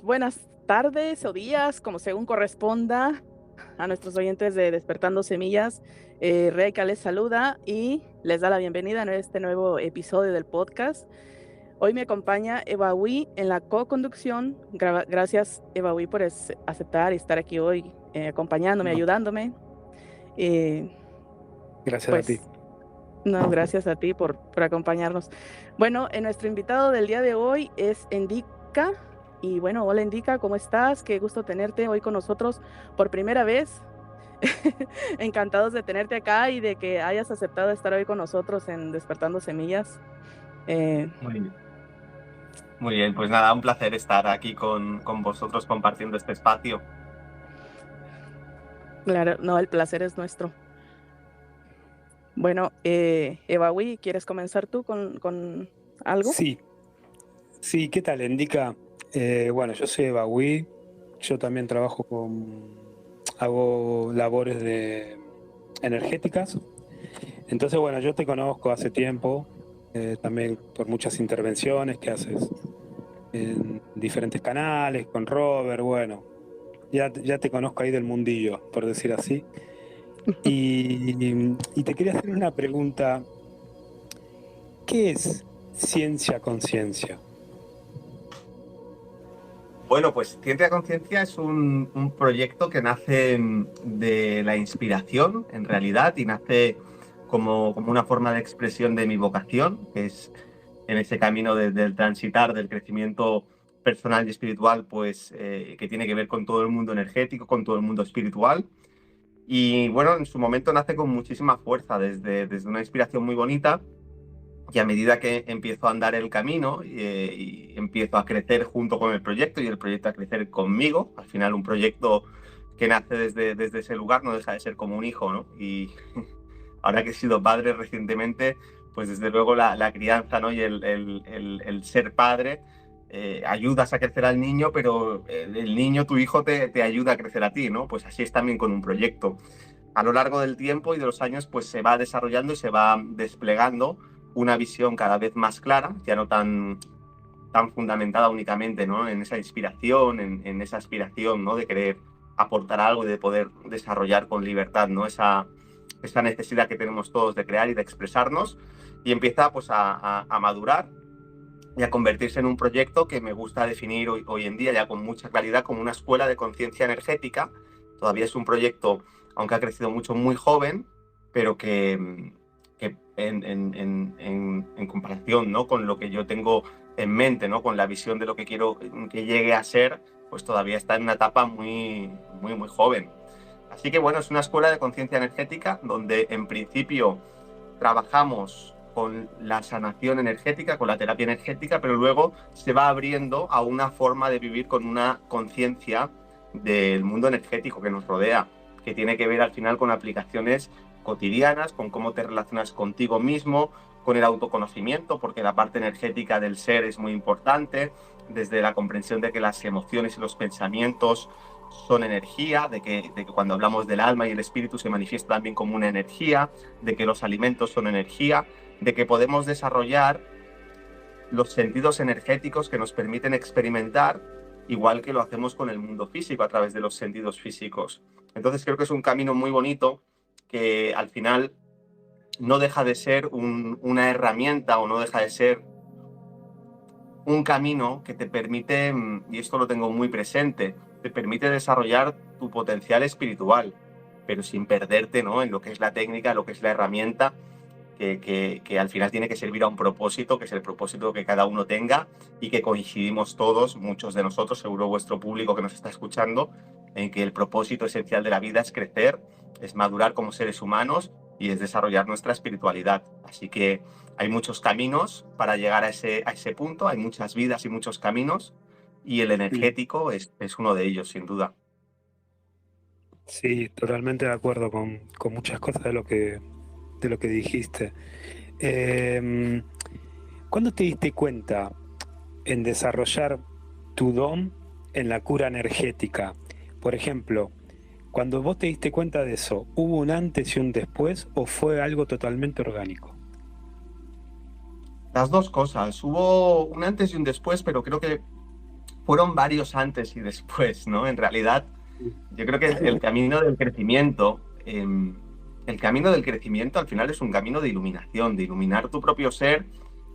buenas tardes o días, como según corresponda, a nuestros oyentes de Despertando Semillas. Reika les saluda y les da la bienvenida a este nuevo episodio del podcast. Hoy me acompaña Eva Hui en la co-conducción. Gracias, Eva Hui, por aceptar y estar aquí hoy acompañándome, No, ayudándome. Eh, gracias a ti. pues, no, gracias a ti por acompañarnos. Bueno, nuestro invitado del día de hoy es Endika. Y bueno, hola Endika, ¿cómo estás? Qué gusto tenerte hoy con nosotros por primera vez. Encantados de tenerte acá y de que hayas aceptado estar hoy con nosotros en Despertando Semillas. Eh, Muy bien. Muy bien, pues nada, un placer estar aquí con vosotros compartiendo este espacio. claro, no, el placer es nuestro. Bueno, Eva Hui, ¿quieres comenzar tú con algo? Sí, sí, ¿qué tal, Indica? Bueno, yo soy Eva Hui, yo también hago labores energéticas. Entonces, bueno, yo te conozco hace tiempo, también por muchas intervenciones que haces en diferentes canales, con Robert, bueno, ya te conozco ahí del mundillo, por decir así. Y te quería hacer una pregunta, ¿qué es ciencia conciencia? Bueno, pues Ciencia Conciencia es un proyecto que nace de la inspiración, en realidad, y nace como una forma de expresión de mi vocación, que es en ese camino del transitar, del crecimiento personal y espiritual, pues que tiene que ver con todo el mundo energético, con todo el mundo espiritual. Y bueno, en su momento nace con muchísima fuerza, desde una inspiración muy bonita. Y a medida que empiezo a andar el camino y empiezo a crecer junto con el proyecto y el proyecto a crecer conmigo, al final un proyecto que nace desde ese lugar no deja de ser como un hijo, ¿no? Y ahora que he sido padre recientemente, pues desde luego la crianza, ¿no? Y el ser padre, ayudas a crecer al niño, pero el niño, tu hijo, te ayuda a crecer a ti, ¿no? Pues así es también con un proyecto. A lo largo del tiempo y de los años, pues se va desarrollando y se va desplegando una visión cada vez más clara, ya no tan fundamentada únicamente, ¿no? En esa inspiración, en esa aspiración, ¿no? De querer aportar algo y de poder desarrollar con libertad, ¿no? Esa necesidad que tenemos todos de crear y de expresarnos, y empieza pues a madurar y a convertirse en un proyecto que me gusta definir hoy en día ya con mucha claridad como una escuela de conciencia energética. Todavía es un proyecto, aunque ha crecido mucho, muy joven, pero que en comparación, ¿no? Con lo que yo tengo en mente, ¿no? Con la visión de lo que quiero que llegue a ser, pues todavía está en una etapa muy joven. Así que bueno, es una escuela de conciencia energética donde en principio trabajamos con la sanación energética, con la terapia energética, pero luego se va abriendo a una forma de vivir con una conciencia del mundo energético que nos rodea, que tiene que ver al final con aplicaciones cotidianas, con cómo te relacionas contigo mismo, con el autoconocimiento, porque la parte energética del ser es muy importante, desde la comprensión de que las emociones y los pensamientos son energía, de que cuando hablamos del alma y el espíritu se manifiesta también como una energía, de que los alimentos son energía, de que podemos desarrollar los sentidos energéticos que nos permiten experimentar, igual que lo hacemos con el mundo físico a través de los sentidos físicos. Entonces creo que es un camino muy bonito que al final no deja de ser una herramienta o no deja de ser un camino que te permite, y esto lo tengo muy presente, te permite desarrollar tu potencial espiritual, pero sin perderte, ¿no? En lo que es la técnica, lo que es la herramienta, que al final tiene que servir a un propósito, que es el propósito que cada uno tenga y que coincidimos todos, muchos de nosotros, seguro vuestro público que nos está escuchando, en que el propósito esencial de la vida es crecer, es madurar como seres humanos y es desarrollar nuestra espiritualidad. Así que hay muchos caminos para llegar a ese punto, hay muchas vidas y muchos caminos, y el Mm. energético es uno de ellos, sin duda. Sí, totalmente de acuerdo con muchas cosas de lo que dijiste. Eh, ¿Cuándo te diste cuenta en desarrollar tu don en la cura energética? Por ejemplo, cuando vos te diste cuenta de eso, ¿hubo un antes y un después o fue algo totalmente orgánico? Las dos cosas. Hubo un antes y un después, pero creo que fueron varios antes y después, ¿no? En realidad, yo creo que el camino del crecimiento, al final es un camino de iluminación, de iluminar tu propio ser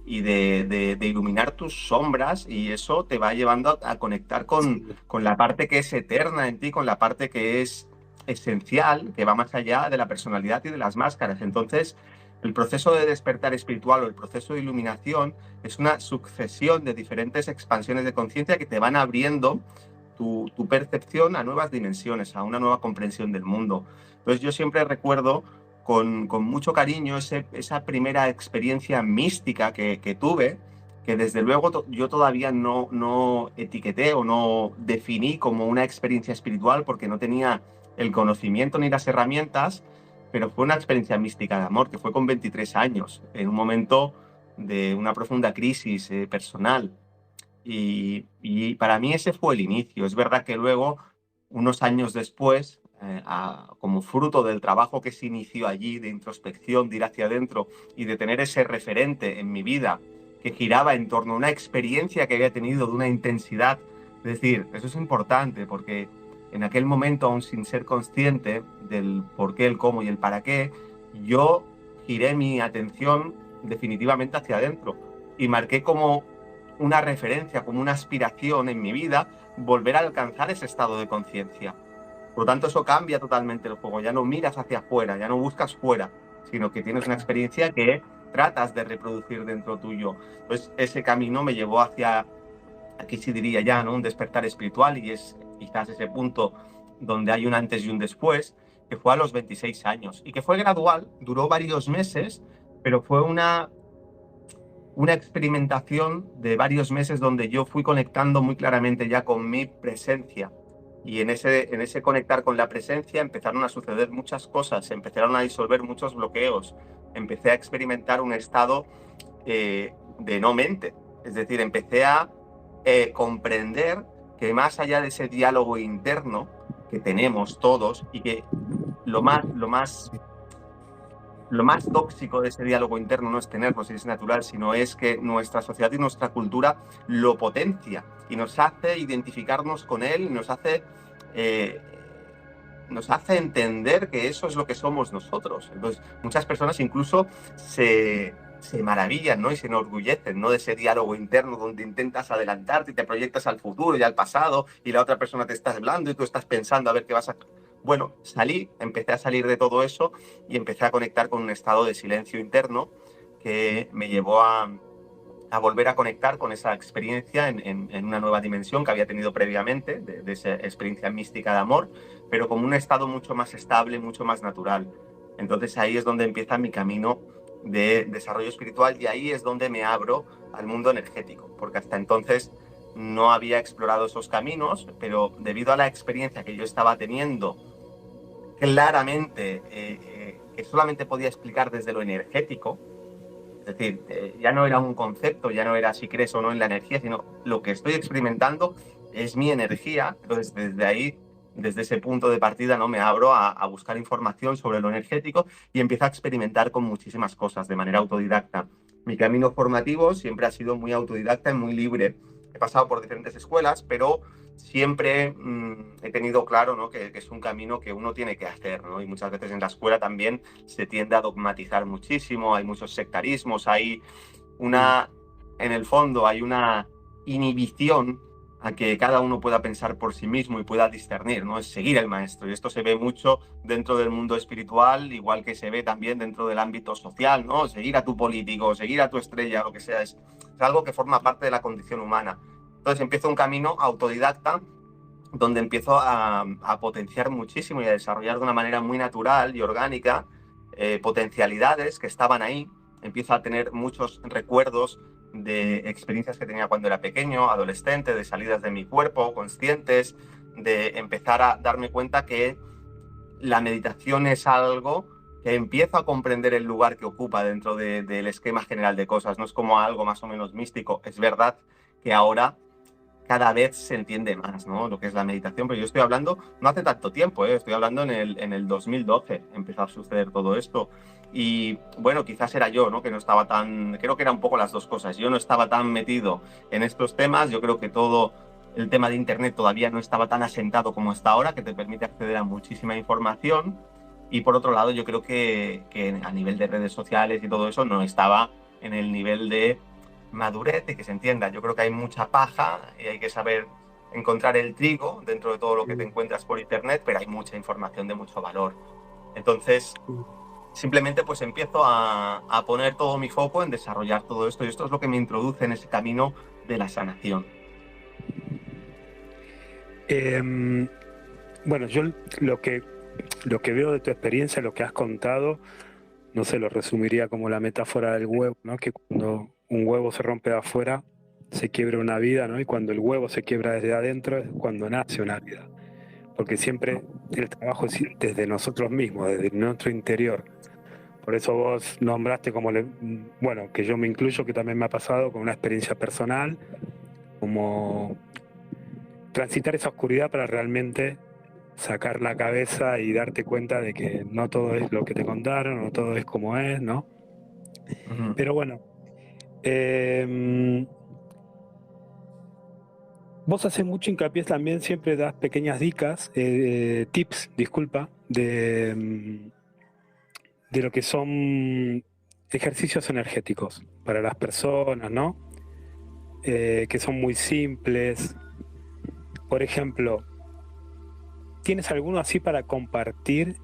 y de iluminar tus sombras, y eso te va llevando a conectar con la parte que es eterna en ti, con la parte que es esencial, que va más allá de la personalidad y de las máscaras. Entonces, el proceso de despertar espiritual o el proceso de iluminación es una sucesión de diferentes expansiones de conciencia que te van abriendo tu percepción a nuevas dimensiones, a una nueva comprensión del mundo. Entonces yo siempre recuerdo con mucho cariño esa primera experiencia mística que tuve, que desde luego yo todavía no etiqueté o no definí como una experiencia espiritual porque no tenía el conocimiento ni las herramientas, pero fue una experiencia mística de amor, que fue con 23 años, en un momento de una profunda crisis personal. Y para mí ese fue el inicio. Es verdad que luego, unos años después, como fruto del trabajo que se inició allí, de introspección, de ir hacia adentro y de tener ese referente en mi vida que giraba en torno a una experiencia que había tenido de una intensidad. Es decir, eso es importante porque en aquel momento, aún sin ser consciente del por qué, el cómo y el para qué, yo giré mi atención definitivamente hacia adentro y marqué como una referencia, como una aspiración en mi vida, volver a alcanzar ese estado de conciencia. Por lo tanto, eso cambia totalmente el juego. Ya no miras hacia afuera, ya no buscas fuera, sino que tienes una experiencia que tratas de reproducir dentro tuyo. Entonces, ese camino me llevó hacia, aquí sí diría ya, ¿no?, un despertar espiritual, y es quizás ese punto donde hay un antes y un después, que fue a los 26 años y que fue gradual, duró varios meses, pero fue una experimentación de varios meses donde yo fui conectando muy claramente ya con mi presencia. Y en ese conectar con la presencia empezaron a suceder muchas cosas, empezaron a disolver muchos bloqueos, empecé a experimentar un estado de no mente. Es decir, empecé a comprender que más allá de ese diálogo interno que tenemos todos, y que lo más tóxico de ese diálogo interno no es tenerlo, si es natural, sino es que nuestra sociedad y nuestra cultura lo potencia y nos hace identificarnos con él, y nos hace entender que eso es lo que somos nosotros. Entonces, muchas personas incluso se maravillan, ¿no?, y se enorgullecen, ¿no?, de ese diálogo interno donde intentas adelantarte y te proyectas al futuro y al pasado, y la otra persona te está hablando y tú estás pensando a ver qué vas a... Bueno, empecé a salir de todo eso y empecé a conectar con un estado de silencio interno que me llevó a volver a conectar con esa experiencia en una nueva dimensión que había tenido previamente, de esa experiencia mística de amor, pero como un estado mucho más estable, mucho más natural. Entonces ahí es donde empieza mi camino de desarrollo espiritual, y ahí es donde me abro al mundo energético, porque hasta entonces no había explorado esos caminos, pero debido a la experiencia que yo estaba teniendo claramente, que solamente podía explicar desde lo energético, es decir, ya no era un concepto, ya no era si crees o no en la energía, sino lo que estoy experimentando es mi energía. Entonces, desde ahí, desde ese punto de partida, ¿no?, me abro a buscar información sobre lo energético y empiezo a experimentar con muchísimas cosas de manera autodidacta. Mi camino formativo siempre ha sido muy autodidacta y muy libre. He pasado por diferentes escuelas, pero siempre he tenido claro, ¿no?, que es un camino que uno tiene que hacer, ¿no? Y muchas veces en la escuela también se tiende a dogmatizar muchísimo, hay muchos sectarismos, en el fondo hay una inhibición a que cada uno pueda pensar por sí mismo y pueda discernir, ¿no? Es seguir al maestro, y esto se ve mucho dentro del mundo espiritual, igual que se ve también dentro del ámbito social, ¿no? Seguir a tu político, seguir a tu estrella, lo que sea, es algo que forma parte de la condición humana. Entonces empiezo un camino autodidacta donde empiezo a potenciar muchísimo y a desarrollar de una manera muy natural y orgánica potencialidades que estaban ahí. Empiezo a tener muchos recuerdos de experiencias que tenía cuando era pequeño, adolescente, de salidas de mi cuerpo, conscientes, de empezar a darme cuenta que la meditación es algo que empiezo a comprender el lugar que ocupa dentro del esquema general de cosas. No es como algo más o menos místico. Es verdad que ahora cada vez se entiende más, ¿no?, lo que es la meditación, pero yo estoy hablando no hace tanto tiempo, estoy hablando en el 2012 empezó a suceder todo esto. Y bueno, quizás era yo, ¿no?, que no estaba tan... Creo que era un poco las dos cosas. Yo no estaba tan metido en estos temas. Yo creo que todo el tema de Internet todavía no estaba tan asentado como está ahora, que te permite acceder a muchísima información. Y por otro lado, yo creo que a nivel de redes sociales y todo eso no estaba en el nivel de madurez, de que se entienda. Yo creo que hay mucha paja y hay que saber encontrar el trigo dentro de todo lo que te encuentras por Internet, pero hay mucha información de mucho valor. Entonces, simplemente pues empiezo a poner todo mi foco en desarrollar todo esto, y esto es lo que me introduce en ese camino de la sanación. Bueno, yo lo que veo de tu experiencia, lo que has contado, no sé, lo resumiría como la metáfora del huevo, ¿no? Que cuando un huevo se rompe de afuera, se quiebra una vida, ¿no? Y cuando el huevo se quiebra desde adentro es cuando nace una vida. Porque siempre el trabajo es desde nosotros mismos, desde nuestro interior. Por eso vos nombraste bueno, que yo me incluyo, que también me ha pasado con una experiencia personal, como transitar esa oscuridad para realmente sacar la cabeza y darte cuenta de que no todo es lo que te contaron, no todo es como es, ¿no? Uh-huh. Pero bueno, vos haces mucho hincapié también, siempre das pequeñas tips, disculpa, de lo que son ejercicios energéticos para las personas, ¿no? Que son muy simples. Por ejemplo, ¿tienes alguno así para compartir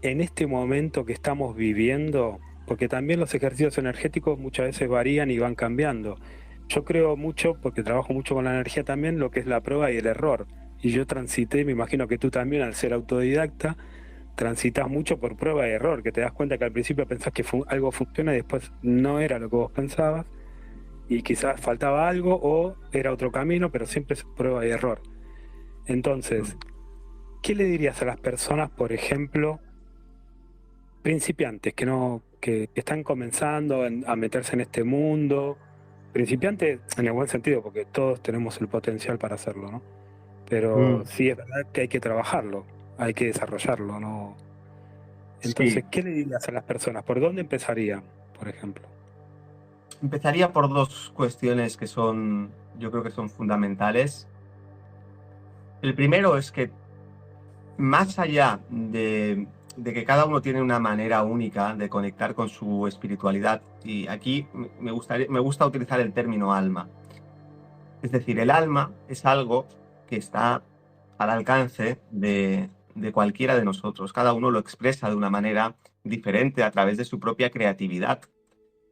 en este momento que estamos viviendo? Porque también los ejercicios energéticos muchas veces varían y van cambiando. Yo creo mucho, porque trabajo mucho con la energía también, lo que es la prueba y el error. Y yo transité, me imagino que tú también, al ser autodidacta, transitas mucho por prueba y error, que te das cuenta que al principio pensás que algo funciona y después no era lo que vos pensabas, y quizás faltaba algo o era otro camino, pero siempre es prueba y error. Entonces, ¿qué le dirías a las personas, por ejemplo, principiantes que están comenzando a meterse en este mundo? Principiantes en el buen sentido, porque todos tenemos el potencial para hacerlo, ¿no? Pero sí es verdad que hay que trabajarlo, hay que desarrollarlo, ¿no? Entonces, Sí. ¿qué le dirías a las personas? ¿Por dónde empezarían, por ejemplo? Empezaría por dos cuestiones que yo creo que son fundamentales. El primero es que, más allá de que cada uno tiene una manera única de conectar con su espiritualidad, y aquí me gusta utilizar el término alma. Es decir, el alma es algo que está al alcance de cualquiera de nosotros. Cada uno lo expresa de una manera diferente a través de su propia creatividad.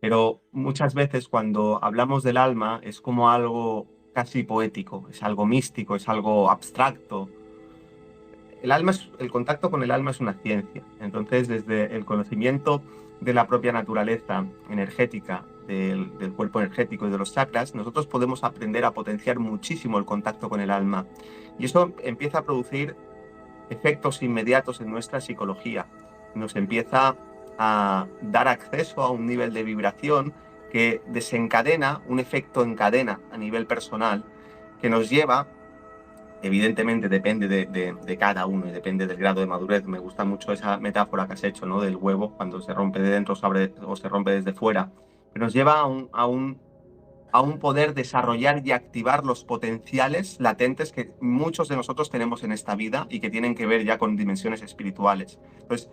Pero muchas veces cuando hablamos del alma es como algo casi poético, es algo místico, es algo abstracto. El contacto con el alma es una ciencia. Entonces, desde el conocimiento de la propia naturaleza energética, del cuerpo energético y de los chakras, nosotros podemos aprender a potenciar muchísimo el contacto con el alma. Y eso empieza a producir efectos inmediatos en nuestra psicología. Nos empieza a dar acceso a un nivel de vibración que desencadena un efecto en cadena a nivel personal, que nos lleva, evidentemente depende de cada uno y depende del grado de madurez. Me gusta mucho esa metáfora que has hecho, ¿no? Del huevo, cuando se rompe de dentro o se rompe desde fuera, pero nos lleva a un poder desarrollar y activar los potenciales latentes que muchos de nosotros tenemos en esta vida y que tienen que ver ya con dimensiones espirituales. Entonces,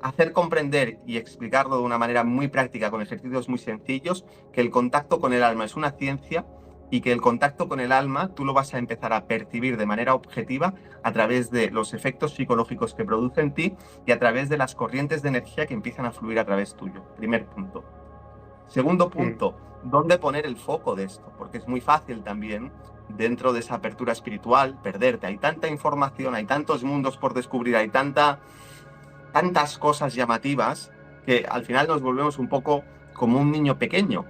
hacer comprender y explicarlo de una manera muy práctica, con ejercicios muy sencillos, que el contacto con el alma es una ciencia y que el contacto con el alma tú lo vas a empezar a percibir de manera objetiva a través de los efectos psicológicos que produce en ti y a través de las corrientes de energía que empiezan a fluir a través tuyo. Primer punto. Segundo punto, ¿dónde poner el foco de esto? Porque es muy fácil también, dentro de esa apertura espiritual, perderte. Hay tanta información, hay tantos mundos por descubrir, hay tantas cosas llamativas que al final nos volvemos un poco como un niño pequeño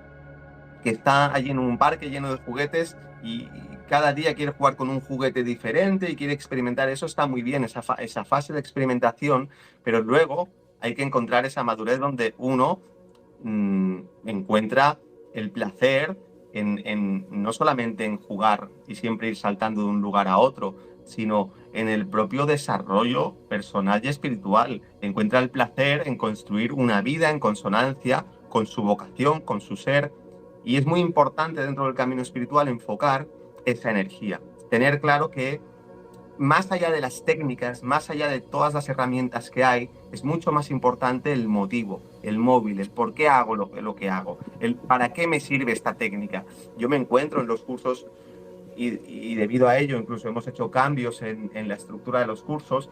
que está allí en un parque lleno de juguetes y cada día quiere jugar con un juguete diferente y quiere experimentar. Eso está muy bien, esa fase de experimentación, pero luego hay que encontrar esa madurez donde uno encuentra el placer no solamente en jugar y siempre ir saltando de un lugar a otro, sino en el propio desarrollo personal y espiritual. Encuentra el placer en construir una vida en consonancia con su vocación, con su ser. Y es muy importante dentro del camino espiritual enfocar esa energía. Tener claro que más allá de las técnicas, más allá de todas las herramientas que hay, es mucho más importante el motivo, el móvil, el por qué hago lo que hago, el para qué me sirve esta técnica. Yo me encuentro en los cursos y debido a ello incluso hemos hecho cambios en la estructura de los cursos,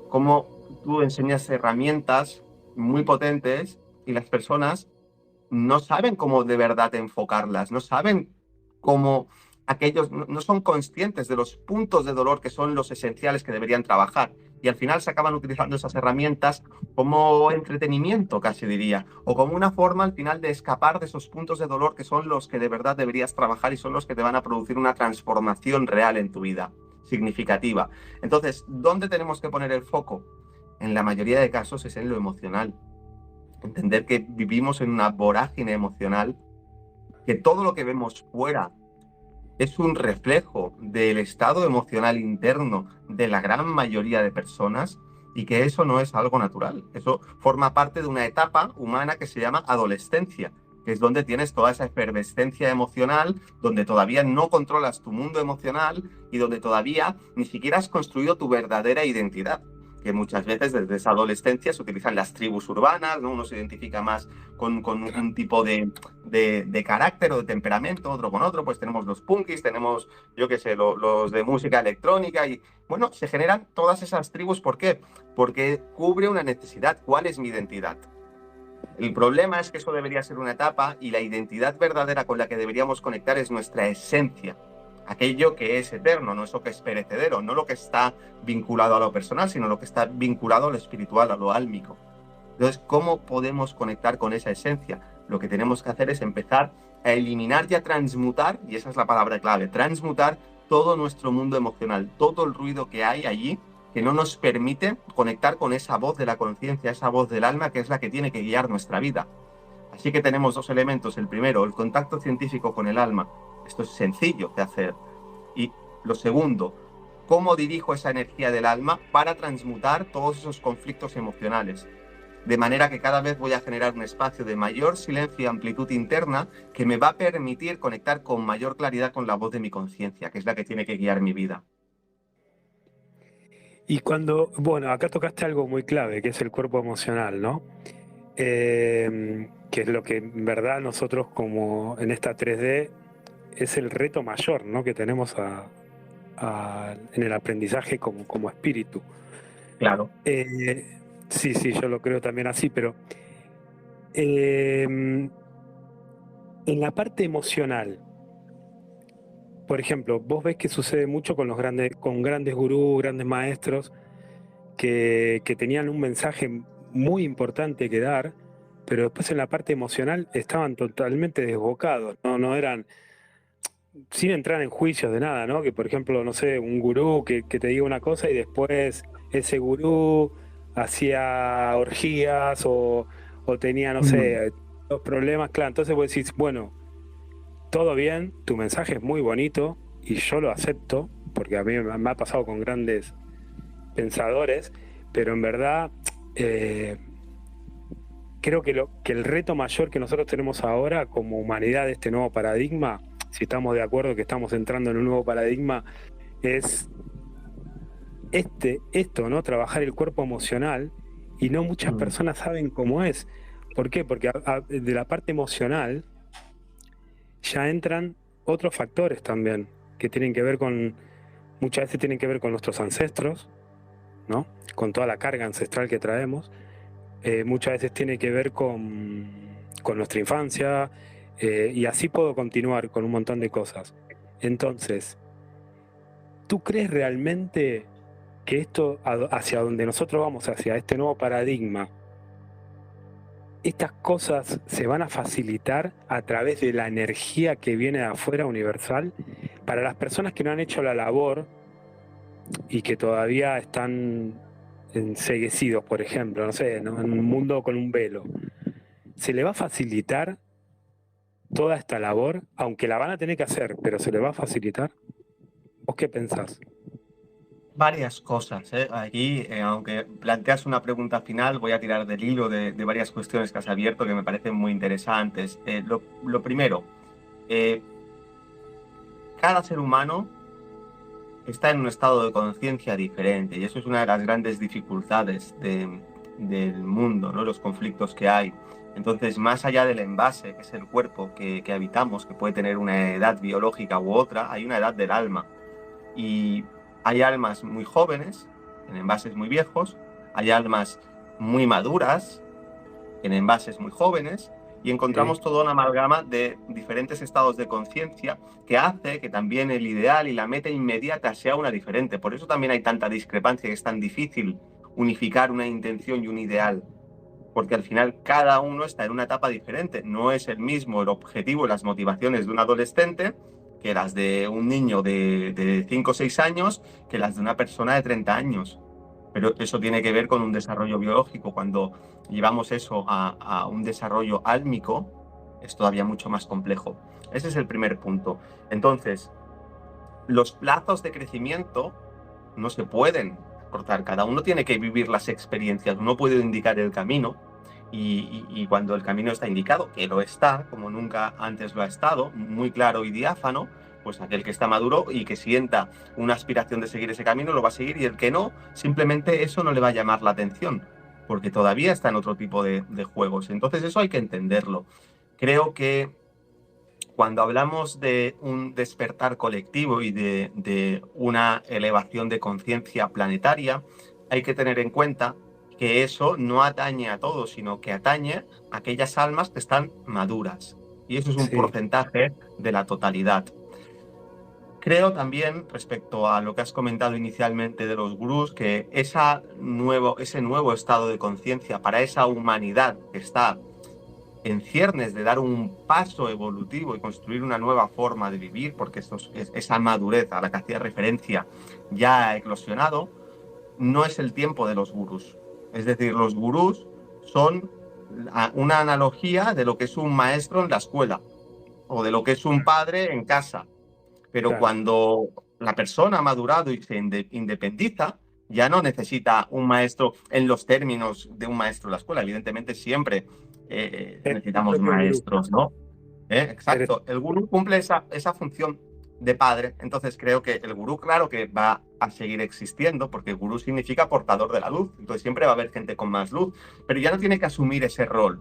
como tú enseñas herramientas muy potentes y las personas no saben cómo de verdad enfocarlas, no saben cómo aquellos, no son conscientes de los puntos de dolor que son los esenciales que deberían trabajar. Y al final se acaban utilizando esas herramientas como entretenimiento, casi diría, o como una forma al final de escapar de esos puntos de dolor que son los que de verdad deberías trabajar y son los que te van a producir una transformación real en tu vida, significativa. Entonces, ¿dónde tenemos que poner el foco? En la mayoría de casos es en lo emocional. Entender que vivimos en una vorágine emocional, que todo lo que vemos fuera es un reflejo del estado emocional interno de la gran mayoría de personas y que eso no es algo natural. Eso forma parte de una etapa humana que se llama adolescencia, que es donde tienes toda esa efervescencia emocional, donde todavía no controlas tu mundo emocional y donde todavía ni siquiera has construido tu verdadera identidad. Que muchas veces desde esa adolescencia se utilizan las tribus urbanas, ¿no? Uno se identifica más con un tipo de carácter o de temperamento, otro con otro, pues tenemos los punkis, tenemos, yo qué sé, los de música electrónica y, bueno, se generan todas esas tribus. ¿Por qué? Porque cubre una necesidad. ¿Cuál es mi identidad? El problema es que eso debería ser una etapa y la identidad verdadera con la que deberíamos conectar es nuestra esencia. Aquello que es eterno, no eso que es perecedero, no lo que está vinculado a lo personal, sino lo que está vinculado a lo espiritual, a lo álmico. Entonces, ¿cómo podemos conectar con esa esencia? Lo que tenemos que hacer es empezar a eliminar y a transmutar, y esa es la palabra clave, transmutar todo nuestro mundo emocional, todo el ruido que hay allí que no nos permite conectar con esa voz de la conciencia, esa voz del alma que es la que tiene que guiar nuestra vida. Así que tenemos dos elementos. El primero, el contacto científico con el alma. Esto es sencillo de hacer. Y lo segundo, cómo dirijo esa energía del alma para transmutar todos esos conflictos emocionales. De manera que cada vez voy a generar un espacio de mayor silencio y amplitud interna que me va a permitir conectar con mayor claridad con la voz de mi conciencia, que es la que tiene que guiar mi vida. Y bueno, acá tocaste algo muy clave, que es el cuerpo emocional, ¿no? Que es lo que en verdad nosotros como en esta 3D es el reto mayor, ¿no? Que tenemos en el aprendizaje como espíritu. Claro. Sí, yo lo creo también así, pero en la parte emocional, por ejemplo, vos ves que sucede mucho con con grandes gurús, grandes maestros, que tenían un mensaje muy importante que dar, pero después en la parte emocional estaban totalmente desbocados, no eran, sin entrar en juicios de nada, ¿no? Que por ejemplo, no sé, un gurú que te diga una cosa y después ese gurú hacía orgías o tenía, no sé, los problemas, claro, entonces vos decís, bueno, todo bien, tu mensaje es muy bonito y yo lo acepto, porque a mí me ha pasado con grandes pensadores, pero en verdad creo que el reto mayor que nosotros tenemos ahora como humanidad de este nuevo paradigma, si estamos de acuerdo que estamos entrando en un nuevo paradigma, es esto, ¿no? Trabajar el cuerpo emocional, y no muchas personas saben cómo es. ¿Por qué? Porque de la parte emocional ya entran otros factores también, que tienen que ver muchas veces tienen que ver con nuestros ancestros, ¿no? Con toda la carga ancestral que traemos. Muchas veces tiene que ver con nuestra infancia, y así puedo continuar con un montón de cosas. Entonces, ¿tú crees realmente que esto, hacia donde nosotros vamos, hacia este nuevo paradigma, estas cosas se van a facilitar a través de la energía que viene de afuera, universal? Para las personas que no han hecho la labor y que todavía están enceguecidos, por ejemplo, no sé, ¿no? En un mundo con un velo, ¿se le va a facilitar toda esta labor? Aunque la van a tener que hacer, pero ¿se le va a facilitar? ¿Vos qué pensás? Varias cosas, ¿eh? Aquí, aunque planteas una pregunta final, voy a tirar del hilo de varias cuestiones que has abierto que me parecen muy interesantes. Lo primero, cada ser humano está en un estado de conciencia diferente y eso es una de las grandes dificultades del mundo, ¿no? Los conflictos que hay. Entonces, más allá del envase, que es el cuerpo que habitamos, que puede tener una edad biológica u otra, hay una edad del alma. Y hay almas muy jóvenes, en envases muy viejos, hay almas muy maduras, en envases muy jóvenes, y encontramos toda una amalgama de diferentes estados de conciencia que hace que también el ideal y la meta inmediata sea una diferente. Por eso también hay tanta discrepancia y es tan difícil unificar una intención y un ideal, porque al final cada uno está en una etapa diferente. No es el mismo el objetivo y las motivaciones de un adolescente que las de un niño de 5 o 6 años, que las de una persona de 30 años. Pero eso tiene que ver con un desarrollo biológico. Cuando llevamos eso a un desarrollo álmico, es todavía mucho más complejo. Ese es el primer punto. Entonces, los plazos de crecimiento no se pueden cortar. Cada uno tiene que vivir las experiencias. Uno puede indicar el camino y cuando el camino está indicado, que lo está, como nunca antes lo ha estado, muy claro y diáfano, pues aquel que está maduro y que sienta una aspiración de seguir ese camino lo va a seguir, y el que no, simplemente eso no le va a llamar la atención, porque todavía está en otro tipo de juegos. Entonces eso hay que entenderlo. Creo que cuando hablamos de un despertar colectivo y de una elevación de conciencia planetaria, hay que tener en cuenta que eso no atañe a todos, sino que atañe a aquellas almas que están maduras. Y eso es un porcentaje de la totalidad. Creo también, respecto a lo que has comentado inicialmente de los gurús, que ese nuevo estado de conciencia para esa humanidad que está en ciernes de dar un paso evolutivo y construir una nueva forma de vivir, porque esa madurez a la que hacía referencia ya ha eclosionado, no es el tiempo de los gurús. Es decir, los gurús son una analogía de lo que es un maestro en la escuela o de lo que es un padre en casa. Pero cuando la persona ha madurado y se independiza, ya no necesita un maestro en los términos de un maestro en la escuela. Evidentemente siempre necesitamos maestros, ¿no? Exacto. El gurú cumple esa función de padre. Entonces creo que el gurú, claro que va a seguir existiendo, porque gurú significa portador de la luz. Entonces siempre va a haber gente con más luz, pero ya no tiene que asumir ese rol.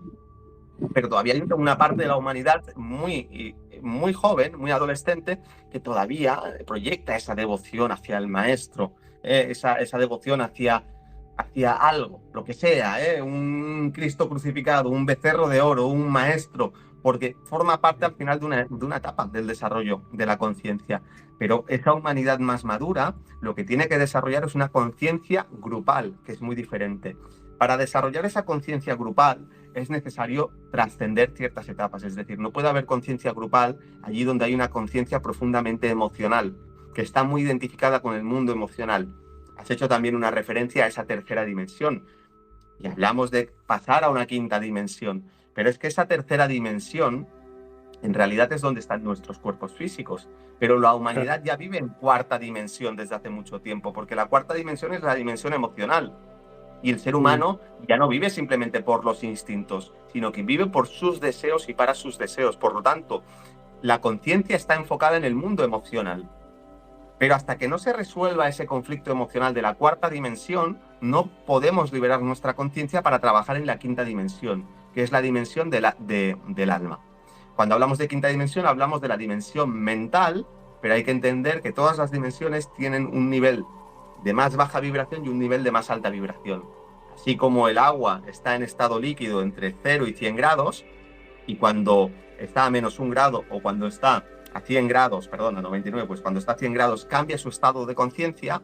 Pero todavía hay una parte de la humanidad muy joven, muy adolescente, que todavía proyecta esa devoción hacia el maestro, esa devoción hacia algo, lo que sea, un Cristo crucificado, un becerro de oro, un maestro, porque forma parte al final de una etapa del desarrollo de la conciencia. Pero esa humanidad más madura lo que tiene que desarrollar es una conciencia grupal, que es muy diferente. Para desarrollar esa conciencia grupal es necesario trascender ciertas etapas, es decir, no puede haber conciencia grupal allí donde hay una conciencia profundamente emocional, que está muy identificada con el mundo emocional. Has hecho también una referencia a esa tercera dimensión y hablamos de pasar a una quinta dimensión, pero es que esa tercera dimensión en realidad es donde están nuestros cuerpos físicos, pero la humanidad ya vive en cuarta dimensión desde hace mucho tiempo, porque la cuarta dimensión es la dimensión emocional. Y el ser humano ya no vive simplemente por los instintos, sino que vive por sus deseos y para sus deseos. Por lo tanto, la conciencia está enfocada en el mundo emocional. Pero hasta que no se resuelva ese conflicto emocional de la cuarta dimensión, no podemos liberar nuestra conciencia para trabajar en la quinta dimensión, que es la dimensión del alma. Cuando hablamos de quinta dimensión, hablamos de la dimensión mental, pero hay que entender que todas las dimensiones tienen un nivel de más baja vibración y un nivel de más alta vibración. Así como el agua está en estado líquido entre 0 y 100 grados, y cuando está a menos 1 grado o cuando está a 100 grados, perdón, a 99, pues cuando está a 100 grados cambia su estado de conciencia,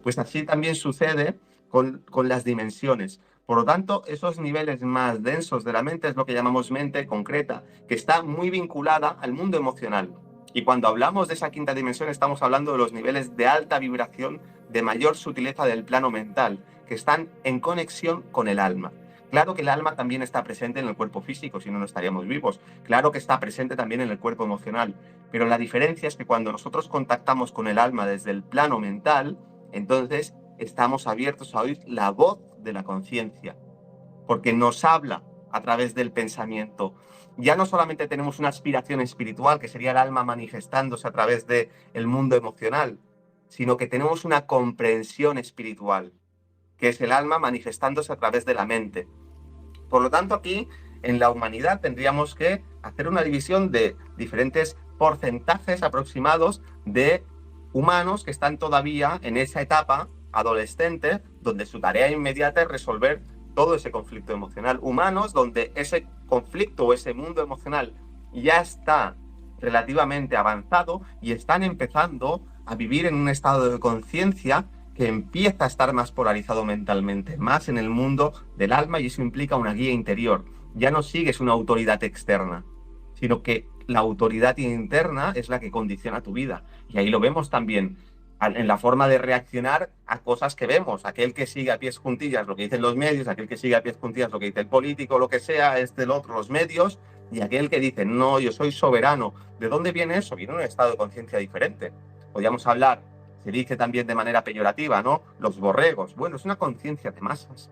pues así también sucede con las dimensiones. Por lo tanto, esos niveles más densos de la mente es lo que llamamos mente concreta, que está muy vinculada al mundo emocional. Y cuando hablamos de esa quinta dimensión estamos hablando de los niveles de alta vibración, de mayor sutileza del plano mental, que están en conexión con el alma. Claro que el alma también está presente en el cuerpo físico, si no, no estaríamos vivos. Claro que está presente también en el cuerpo emocional. Pero la diferencia es que cuando nosotros contactamos con el alma desde el plano mental, entonces estamos abiertos a oír la voz de la conciencia, porque nos habla a través del pensamiento. Ya no solamente tenemos una aspiración espiritual, que sería el alma manifestándose a través del mundo emocional, sino que tenemos una comprensión espiritual, que es el alma manifestándose a través de la mente. Por lo tanto, aquí en la humanidad tendríamos que hacer una división de diferentes porcentajes aproximados de humanos que están todavía en esa etapa adolescente, donde su tarea inmediata es resolver todo ese conflicto emocional. Humanos donde ese conflicto o ese mundo emocional ya está relativamente avanzado y están empezando a vivir en un estado de conciencia que empieza a estar más polarizado mentalmente, más en el mundo del alma, y eso implica una guía interior. Ya no sigues una autoridad externa, sino que la autoridad interna es la que condiciona tu vida. Y ahí lo vemos también en la forma de reaccionar a cosas que vemos. Aquel que sigue a pies juntillas lo que dicen los medios, aquel que sigue a pies juntillas lo que dice el político, lo que sea, el otro, los medios, y aquel que dice, no, yo soy soberano. ¿De dónde viene eso? Viene de un estado de conciencia diferente. Podríamos hablar, se dice también de manera peyorativa, ¿no? Los borregos. Bueno, es una conciencia de masas,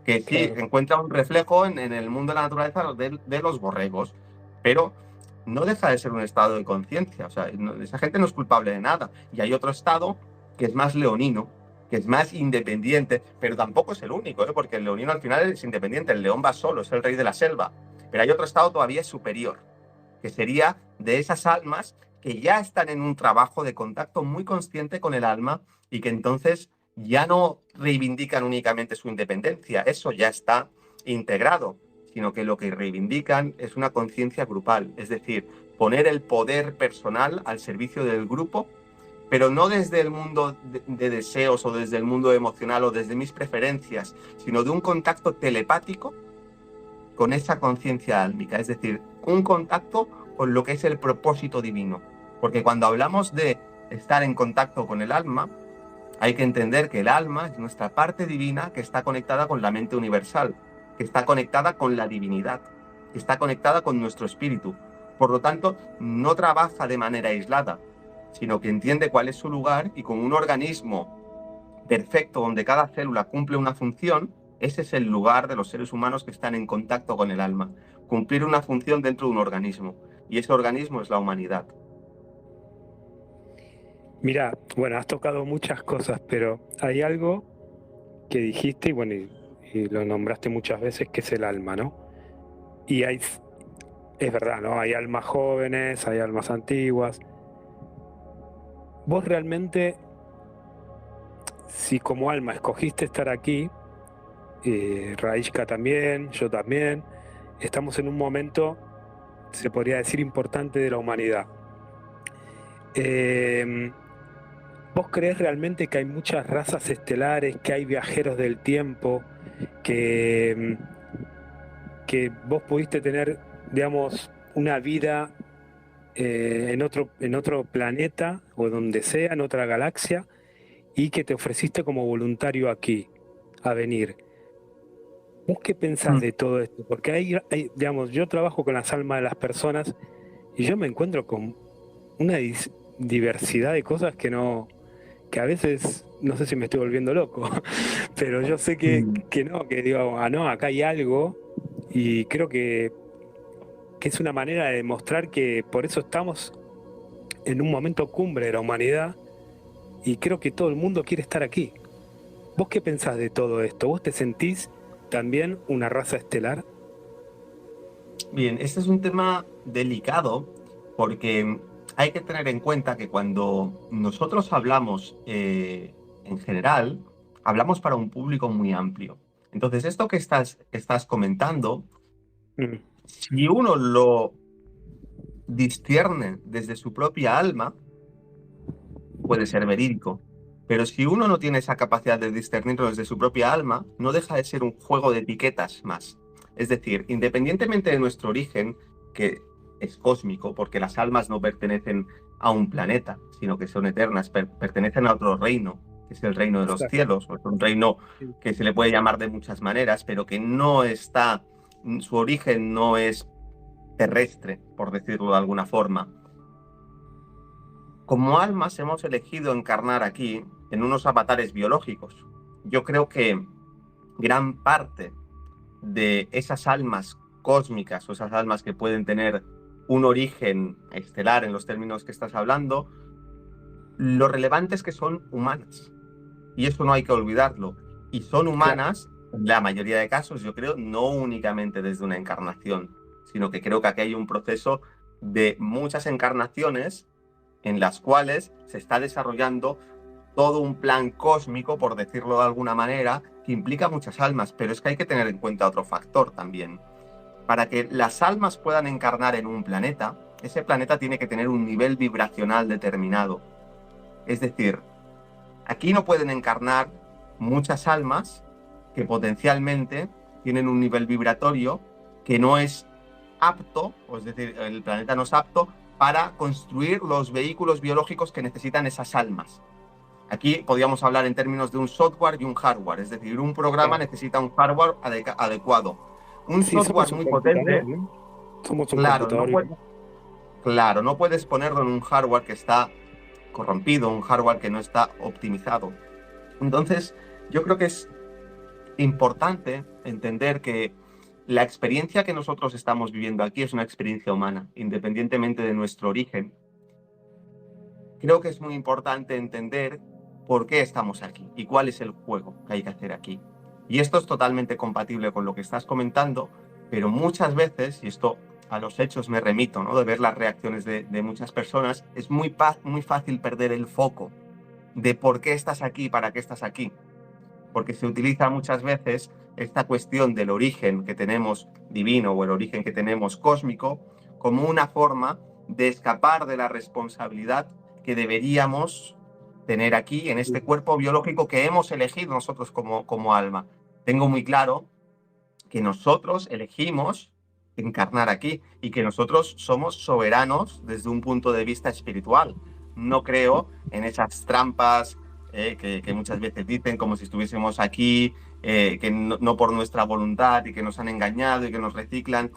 que sí encuentra un reflejo en el mundo de la naturaleza de los borregos, pero no deja de ser un estado de conciencia. O sea, esa gente no es culpable de nada. Y hay otro estado que es más leonino, que es más independiente, pero tampoco es el único, ¿eh? Porque el leonino al final es independiente, el león va solo, es el rey de la selva. Pero hay otro estado todavía superior, que sería de esas almas que ya están en un trabajo de contacto muy consciente con el alma y que entonces ya no reivindican únicamente su independencia, eso ya está integrado, sino que lo que reivindican es una conciencia grupal, es decir, poner el poder personal al servicio del grupo, pero no desde el mundo de deseos o desde el mundo emocional o desde mis preferencias, sino de un contacto telepático con esa conciencia álmica, es decir, un contacto con lo que es el propósito divino. Porque cuando hablamos de estar en contacto con el alma, hay que entender que el alma es nuestra parte divina que está conectada con la mente universal, que está conectada con la divinidad, que está conectada con nuestro espíritu. Por lo tanto, no trabaja de manera aislada, sino que entiende cuál es su lugar y con un organismo perfecto donde cada célula cumple una función, ese es el lugar de los seres humanos que están en contacto con el alma, cumplir una función dentro de un organismo, y ese organismo es la humanidad. Mira, bueno, has tocado muchas cosas, pero hay algo que dijiste, y bueno, y lo nombraste muchas veces, que es el alma, ¿no? Y es verdad, ¿no? Hay almas jóvenes, hay almas antiguas. Vos realmente, si como alma escogiste estar aquí, Raishka también, yo también, estamos en un momento, se podría decir, importante de la humanidad. ¿Vos creés realmente que hay muchas razas estelares, que hay viajeros del tiempo, que vos pudiste tener, digamos, una vida en otro planeta o donde sea, en otra galaxia, y que te ofreciste como voluntario aquí, a venir? ¿Vos qué pensás de todo esto? Porque digamos, yo trabajo con las almas de las personas y yo me encuentro con una diversidad de cosas que a veces, no sé si me estoy volviendo loco, pero yo sé que no, que digo, no, acá hay algo, y creo que es una manera de demostrar que por eso estamos en un momento cumbre de la humanidad, y creo que todo el mundo quiere estar aquí. ¿Vos qué pensás de todo esto? ¿Vos te sentís también una raza estelar? Bien, este es un tema delicado porque hay que tener en cuenta que cuando nosotros hablamos en general, hablamos para un público muy amplio. Entonces, esto que estás comentando, si uno lo discierne desde su propia alma, puede ser verídico. Pero si uno no tiene esa capacidad de discernirlo desde su propia alma, no deja de ser un juego de etiquetas más. Es decir, independientemente de nuestro origen, que es cósmico, porque las almas no pertenecen a un planeta, sino que son eternas, pertenecen a otro reino, que es el reino de los cielos, o es un reino que se le puede llamar de muchas maneras, pero que no está, su origen no es terrestre, por decirlo de alguna forma. Como almas hemos elegido encarnar aquí en unos avatares biológicos. Yo creo que gran parte de esas almas cósmicas o esas almas que pueden tener un origen estelar en los términos que estás hablando, lo relevante es que son humanas. Y eso no hay que olvidarlo. Y son humanas, en la mayoría de casos, yo creo, no únicamente desde una encarnación, sino que creo que aquí hay un proceso de muchas encarnaciones en las cuales se está desarrollando todo un plan cósmico, por decirlo de alguna manera, que implica muchas almas, pero es que hay que tener en cuenta otro factor también. Para que las almas puedan encarnar en un planeta, ese planeta tiene que tener un nivel vibracional determinado. Es decir, aquí no pueden encarnar muchas almas que potencialmente tienen un nivel vibratorio que no es apto, o es decir, el planeta no es apto para construir los vehículos biológicos que necesitan esas almas. Aquí podríamos hablar en términos de un software y un hardware, es decir, un programa necesita un hardware adecuado. Un software muy potente, ¿no? Somos un claro, computador. no puedes ponerlo en un hardware que está corrompido, un hardware que no está optimizado. Entonces, yo creo que es importante entender que la experiencia que nosotros estamos viviendo aquí es una experiencia humana, independientemente de nuestro origen. Creo que es muy importante entender por qué estamos aquí y cuál es el juego que hay que hacer aquí. Y esto es totalmente compatible con lo que estás comentando, pero muchas veces, y esto a los hechos me remito, ¿no?, de ver las reacciones de muchas personas, es muy fácil perder el foco de por qué estás aquí, para qué estás aquí. Porque se utiliza muchas veces esta cuestión del origen que tenemos divino o el origen que tenemos cósmico como una forma de escapar de la responsabilidad que deberíamos tener aquí en este cuerpo biológico que hemos elegido nosotros como alma. Tengo muy claro que nosotros elegimos encarnar aquí y que nosotros somos soberanos desde un punto de vista espiritual. No creo en esas trampas que muchas veces dicen como si estuviésemos aquí, que no por nuestra voluntad y que nos han engañado y que nos reciclan.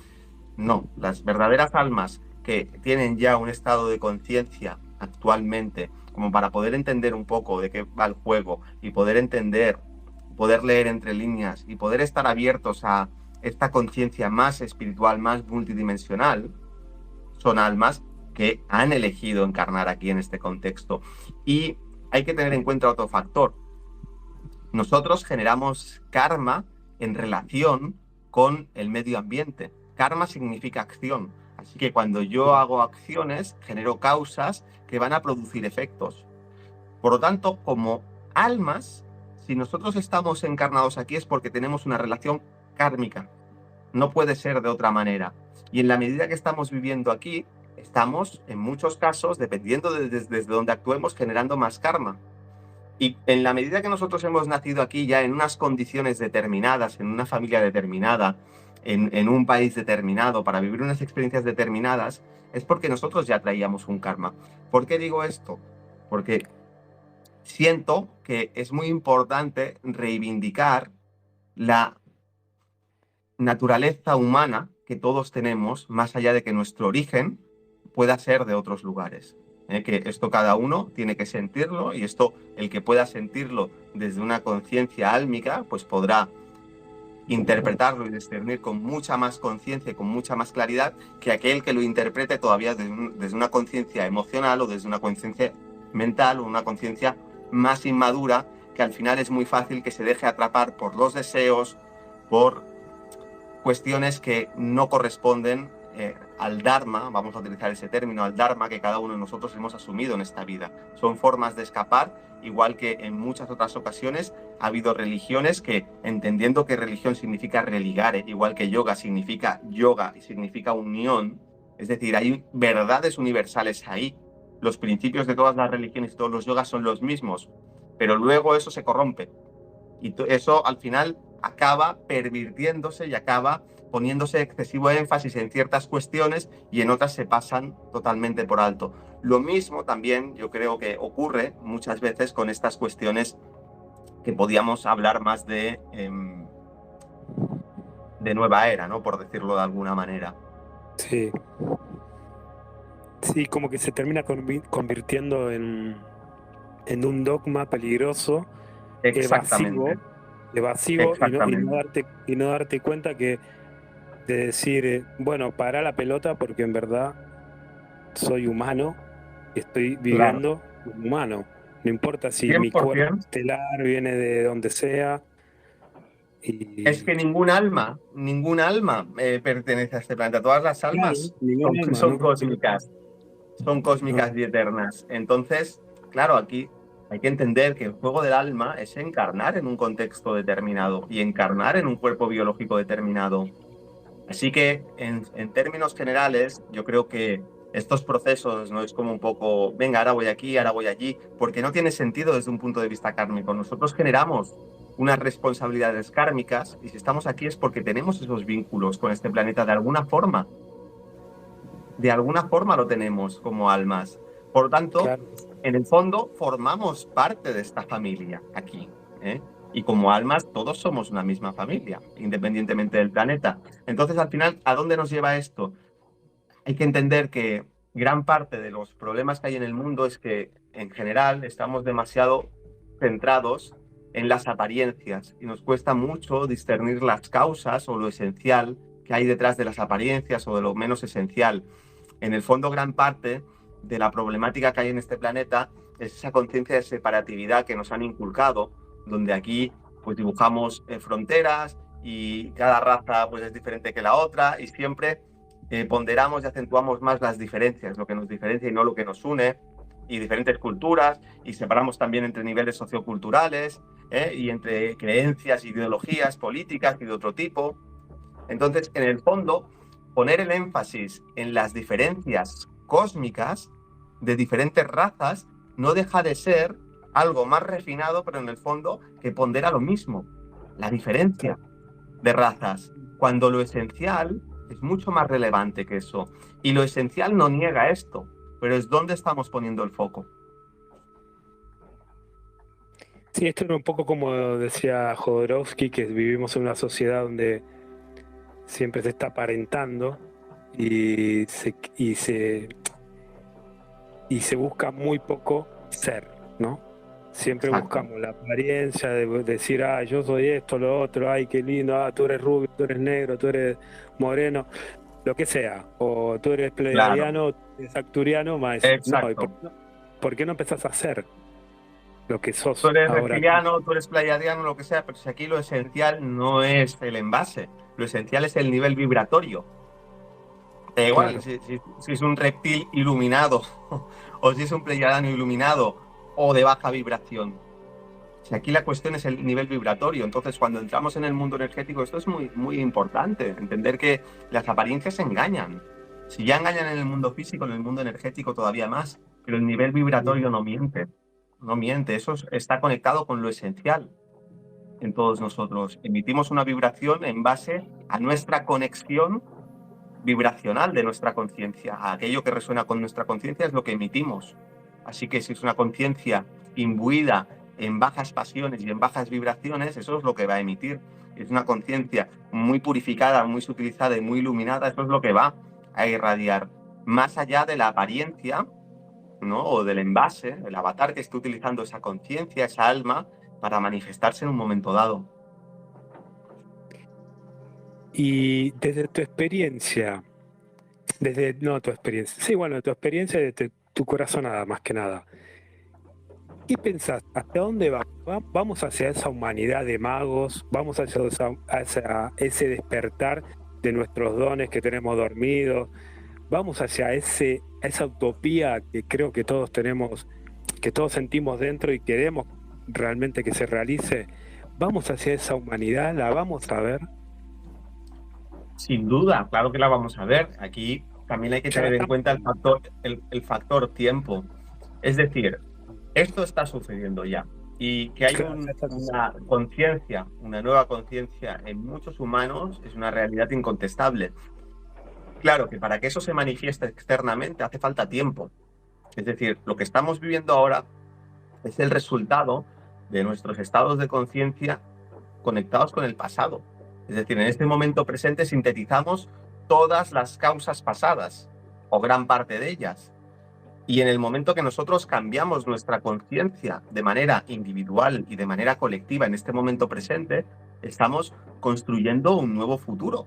No, las verdaderas almas que tienen ya un estado de conciencia actualmente, como para poder entender un poco de qué va el juego y poder entender, poder leer entre líneas y poder estar abiertos a esta conciencia más espiritual, más multidimensional, son almas que han elegido encarnar aquí en este contexto. Y hay que tener en cuenta otro factor. Nosotros generamos karma en relación con el medio ambiente. Karma significa acción. Así que cuando yo hago acciones, genero causas que van a producir efectos. Por lo tanto, como almas, si nosotros estamos encarnados aquí es porque tenemos una relación kármica. No puede ser de otra manera. Y en la medida que estamos viviendo aquí, estamos, en muchos casos, dependiendo desde donde actuemos, generando más karma. Y en la medida que nosotros hemos nacido aquí ya en unas condiciones determinadas, en una familia determinada, en un país determinado, para vivir unas experiencias determinadas, es porque nosotros ya traíamos un karma. ¿Por qué digo esto? Porque siento que es muy importante reivindicar la naturaleza humana que todos tenemos, más allá de que nuestro origen pueda ser de otros lugares. Que esto cada uno tiene que sentirlo, y esto el que pueda sentirlo desde una conciencia álmica, pues podrá interpretarlo y discernir con mucha más conciencia y con mucha más claridad que aquel que lo interprete todavía desde una conciencia emocional o desde una conciencia mental o una conciencia más inmadura, que al final es muy fácil que se deje atrapar por los deseos, por cuestiones que no corresponden al Dharma, vamos a utilizar ese término, al Dharma que cada uno de nosotros hemos asumido en esta vida. Son formas de escapar, igual que en muchas otras ocasiones ha habido religiones que, entendiendo que religión significa religare, igual que yoga significa yoga y significa unión, es decir, hay verdades universales ahí. Los principios de todas las religiones y todos los yogas son los mismos, pero luego eso se corrompe. Y eso al final acaba pervirtiéndose y acaba poniéndose excesivo énfasis en ciertas cuestiones y en otras se pasan totalmente por alto. Lo mismo también yo creo que ocurre muchas veces con estas cuestiones que podíamos hablar más de nueva era, ¿no?, por decirlo de alguna manera. Sí. Sí, como que se termina convirtiendo en un dogma peligroso, Exactamente. evasivo, evasivo Exactamente. y no darte cuenta que de decir, bueno, para la pelota porque en verdad soy humano y estoy Claro, viviendo como humano. No importa si mi cuerpo 100%. estelar viene de donde sea. Es que Y ningún alma pertenece a este planeta. Todas las claro, almas ningún son, alma, son no, cósmicas, son no, cósmicas y eternas. Entonces, claro, aquí hay que entender que el juego del alma es encarnar en un contexto determinado y encarnar en un cuerpo biológico determinado. Así que, en términos generales, yo creo que estos procesos no es como un poco, venga, ahora voy aquí, ahora voy allí, porque no tiene sentido desde un punto de vista kármico. Nosotros generamos unas responsabilidades kármicas y si estamos aquí es porque tenemos esos vínculos con este planeta de alguna forma. De alguna forma lo tenemos como almas. Por lo tanto, claro. en el fondo, formamos parte de esta familia aquí, ¿eh? Y como almas, todos somos una misma familia, independientemente del planeta. Entonces, al final, ¿a dónde nos lleva esto? Hay que entender que gran parte de los problemas que hay en el mundo es que, en general, estamos demasiado centrados en las apariencias y nos cuesta mucho discernir las causas o lo esencial que hay detrás de las apariencias o de lo menos esencial. En el fondo, gran parte de la problemática que hay en este planeta es esa conciencia de separatividad que nos han inculcado, donde aquí pues dibujamos fronteras y cada raza pues es diferente que la otra y siempre ponderamos y acentuamos más las diferencias, lo que nos diferencia y no lo que nos une, y diferentes culturas, y separamos también entre niveles socioculturales y entre creencias, ideologías, políticas y de otro tipo. Entonces, en el fondo, poner el énfasis en las diferencias cósmicas de diferentes razas no deja de ser algo más refinado, pero en el fondo que pondera lo mismo, la diferencia de razas, cuando lo esencial es mucho más relevante que eso. Y lo esencial no niega esto, pero es dónde estamos poniendo el foco. Sí, esto era un poco como decía Jodorowsky, que vivimos en una sociedad donde siempre se está aparentando y se busca muy poco ser, ¿no? Siempre Exacto. buscamos la apariencia de decir, ah, yo soy esto, lo otro, ay, qué lindo, ah, tú eres rubio, tú eres negro, tú eres moreno, lo que sea, o tú eres Claro, pleiadiano, tú eres acturiano, más, no, ¿y exacto. por qué no empezás a hacer lo que Tú sos eres ahora aquí? reptiliano, tú eres pleiadiano, lo que sea, pero si aquí lo esencial no es el envase, lo esencial es el nivel vibratorio. Da igual Claro. si es un reptil iluminado o si es un pleiadiano iluminado o de baja vibración. Si aquí la cuestión es el nivel vibratorio, entonces cuando entramos en el mundo energético, esto es muy, muy importante, entender que las apariencias engañan. Si ya engañan en el mundo físico, en el mundo energético todavía más, pero el nivel vibratorio no miente, no miente, eso está conectado con lo esencial en todos nosotros. Emitimos una vibración en base a nuestra conexión vibracional de nuestra conciencia. Aquello que resuena con nuestra conciencia es lo que emitimos. Así que si es una conciencia imbuida en bajas pasiones y en bajas vibraciones, eso es lo que va a emitir. Es una conciencia muy purificada, muy sutilizada y muy iluminada, eso es lo que va a irradiar. Más allá de la apariencia, ¿no? O del envase, el avatar que esté utilizando esa conciencia, esa alma, para manifestarse en un momento dado. Y desde tu experiencia, no tu experiencia, sí, bueno, tu experiencia desde tu corazón nada más que nada. ¿Qué pensás? ¿Hacia dónde vamos? ¿Vamos hacia esa humanidad de magos? ¿Vamos hacia ese despertar de nuestros dones que tenemos dormidos? ¿Vamos hacia esa utopía que creo que todos tenemos, que todos sentimos dentro y queremos realmente que se realice? ¿Vamos hacia esa humanidad? ¿La vamos a ver? Sin duda, claro que la vamos a ver. Aquí también hay que Ya la tener en estamos cuenta viendo. el factor tiempo. Es decir, esto está sucediendo ya. Y que hay Claro, ya está una sucediendo. conciencia, una nueva conciencia en muchos humanos es una realidad incontestable. Claro que para que eso se manifieste externamente hace falta tiempo. Es decir, lo que estamos viviendo ahora es el resultado de nuestros estados de conciencia conectados con el pasado. Es decir, en este momento presente sintetizamos todas las causas pasadas, o gran parte de ellas. Y en el momento que nosotros cambiamos nuestra conciencia de manera individual y de manera colectiva en este momento presente, estamos construyendo un nuevo futuro.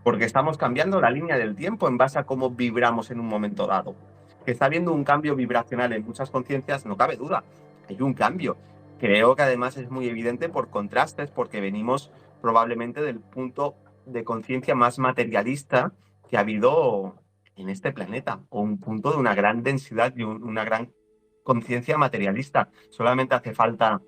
Porque estamos cambiando la línea del tiempo en base a cómo vibramos en un momento dado. Que está habiendo un cambio vibracional en muchas conciencias, no cabe duda. Hay un cambio. Creo que además es muy evidente por contrastes, porque venimos probablemente del punto de conciencia más materialista que ha habido en este planeta, o un punto de una gran densidad y una gran conciencia materialista. Solamente hace falta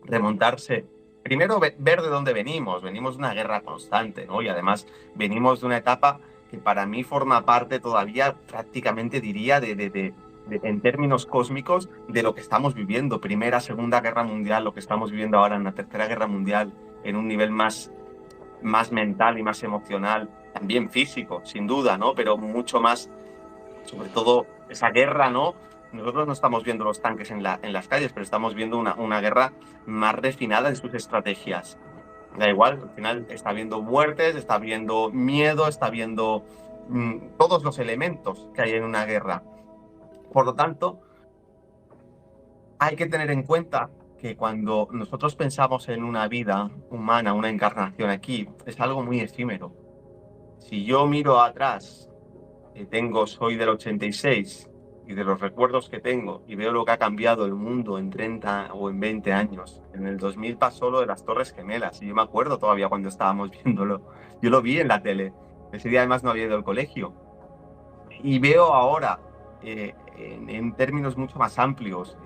remontarse. Primero, ver de dónde venimos. Venimos de una guerra constante, ¿no? Y además venimos de una etapa que para mí forma parte todavía, prácticamente diría, en términos cósmicos, de lo que estamos viviendo. Primera, Segunda Guerra Mundial, lo que estamos viviendo ahora en la Tercera Guerra Mundial, en un nivel más mental y más emocional, también físico, sin duda, ¿no? Pero mucho más, sobre todo, esa guerra, ¿no? Nosotros no estamos viendo los tanques en las calles, pero estamos viendo una guerra más refinada en sus estrategias. Da igual, al final está habiendo muertes, está habiendo miedo, está habiendo todos los elementos que hay en una guerra. Por lo tanto, hay que tener en cuenta que cuando nosotros pensamos en una vida humana, una encarnación aquí, es algo muy efímero. Si yo miro atrás, soy del 86, y de los recuerdos que tengo, y veo lo que ha cambiado el mundo en 30 o en 20 años. En el 2000 pasó lo de las Torres Gemelas, y yo me acuerdo todavía cuando estábamos viéndolo. Yo lo vi en la tele. Ese día además no había ido al colegio. Y veo ahora, en términos mucho más amplios,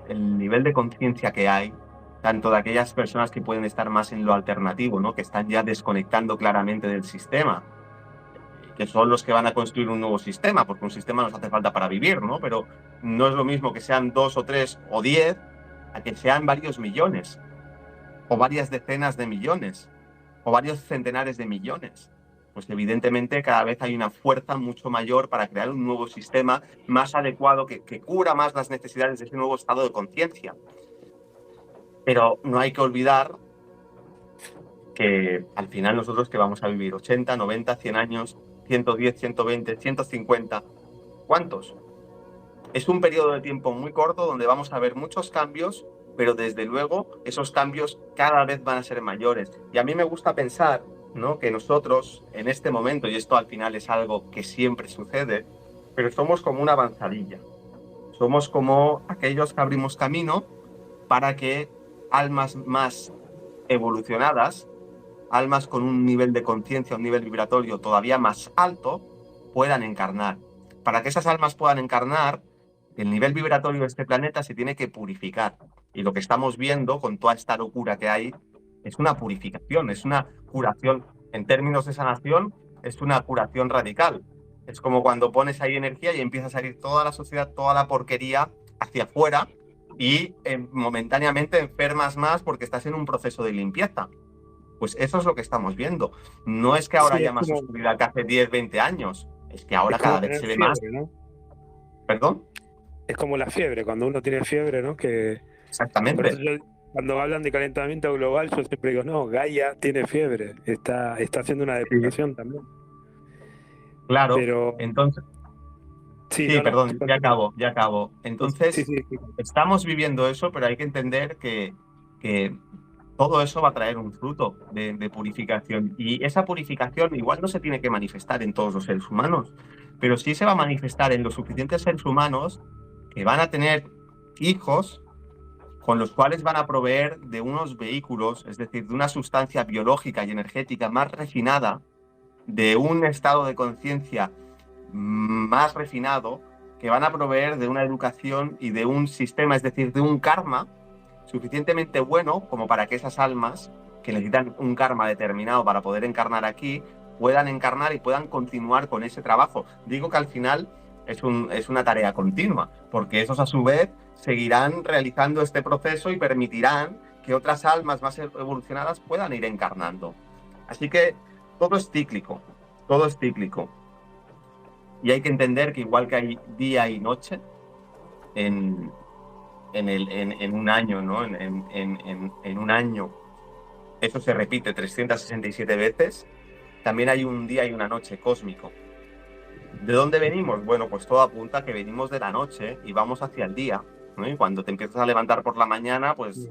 el nivel de conciencia que hay, tanto de aquellas personas que pueden estar más en lo alternativo, ¿no? Que están ya desconectando claramente del sistema, que son los que van a construir un nuevo sistema, porque un sistema nos hace falta para vivir, ¿no? Pero no es lo mismo que sean 2 o 3 o 10 a que sean varios millones, o varias decenas de millones, o varios centenares de millones. Pues evidentemente cada vez hay una fuerza mucho mayor para crear un nuevo sistema más adecuado, que cubra más las necesidades de ese nuevo estado de conciencia. Pero no hay que olvidar que al final nosotros que vamos a vivir 80, 90, 100 años, 110, 120, 150, ¿cuántos? Es un periodo de tiempo muy corto donde vamos a ver muchos cambios, pero desde luego esos cambios cada vez van a ser mayores. Y a mí me gusta pensar, ¿no?, que nosotros en este momento, y esto al final es algo que siempre sucede, pero somos como una avanzadilla. Somos como aquellos que abrimos camino para que almas más evolucionadas, almas con un nivel de conciencia, un nivel vibratorio todavía más alto, puedan encarnar. Para que esas almas puedan encarnar, el nivel vibratorio de este planeta se tiene que purificar. Y lo que estamos viendo con toda esta locura que hay es una purificación, es una curación. En términos de sanación, es una curación radical. Es como cuando pones ahí energía y empieza a salir toda la sociedad, toda la porquería hacia afuera y momentáneamente enfermas más porque estás en un proceso de limpieza. Pues eso es lo que estamos viendo. No es que ahora haya más oscuridad que hace 10, 20 años. Es que ahora cada vez se ve más. ¿No? ¿Perdón? Es como la fiebre, cuando uno tiene fiebre, ¿no? Exactamente. Por eso cuando hablan de calentamiento global, yo siempre digo, no, Gaia tiene fiebre, está haciendo una depuración también. Claro, pero entonces... Sí, no, perdón, ya acabo. Entonces, sí. Estamos viviendo eso, pero hay que entender que todo eso va a traer un fruto de purificación. Y esa purificación igual no se tiene que manifestar en todos los seres humanos, pero sí se va a manifestar en los suficientes seres humanos que van a tener hijos con los cuales van a proveer de unos vehículos, es decir, de una sustancia biológica y energética más refinada, de un estado de conciencia más refinado, que van a proveer de una educación y de un sistema, es decir, de un karma suficientemente bueno como para que esas almas que necesitan un karma determinado para poder encarnar aquí, puedan encarnar y puedan continuar con ese trabajo. Digo que al final es una tarea continua, porque esos a su vez seguirán realizando este proceso y permitirán que otras almas más evolucionadas puedan ir encarnando. Así que todo es cíclico, todo es cíclico. Y hay que entender que igual que hay día y noche en un año, ¿no? En un año eso se repite 367 veces, también hay un día y una noche cósmico. ¿De dónde venimos? Bueno, pues todo apunta a que venimos de la noche y vamos hacia el día, ¿no? Y cuando te empiezas a levantar por la mañana, pues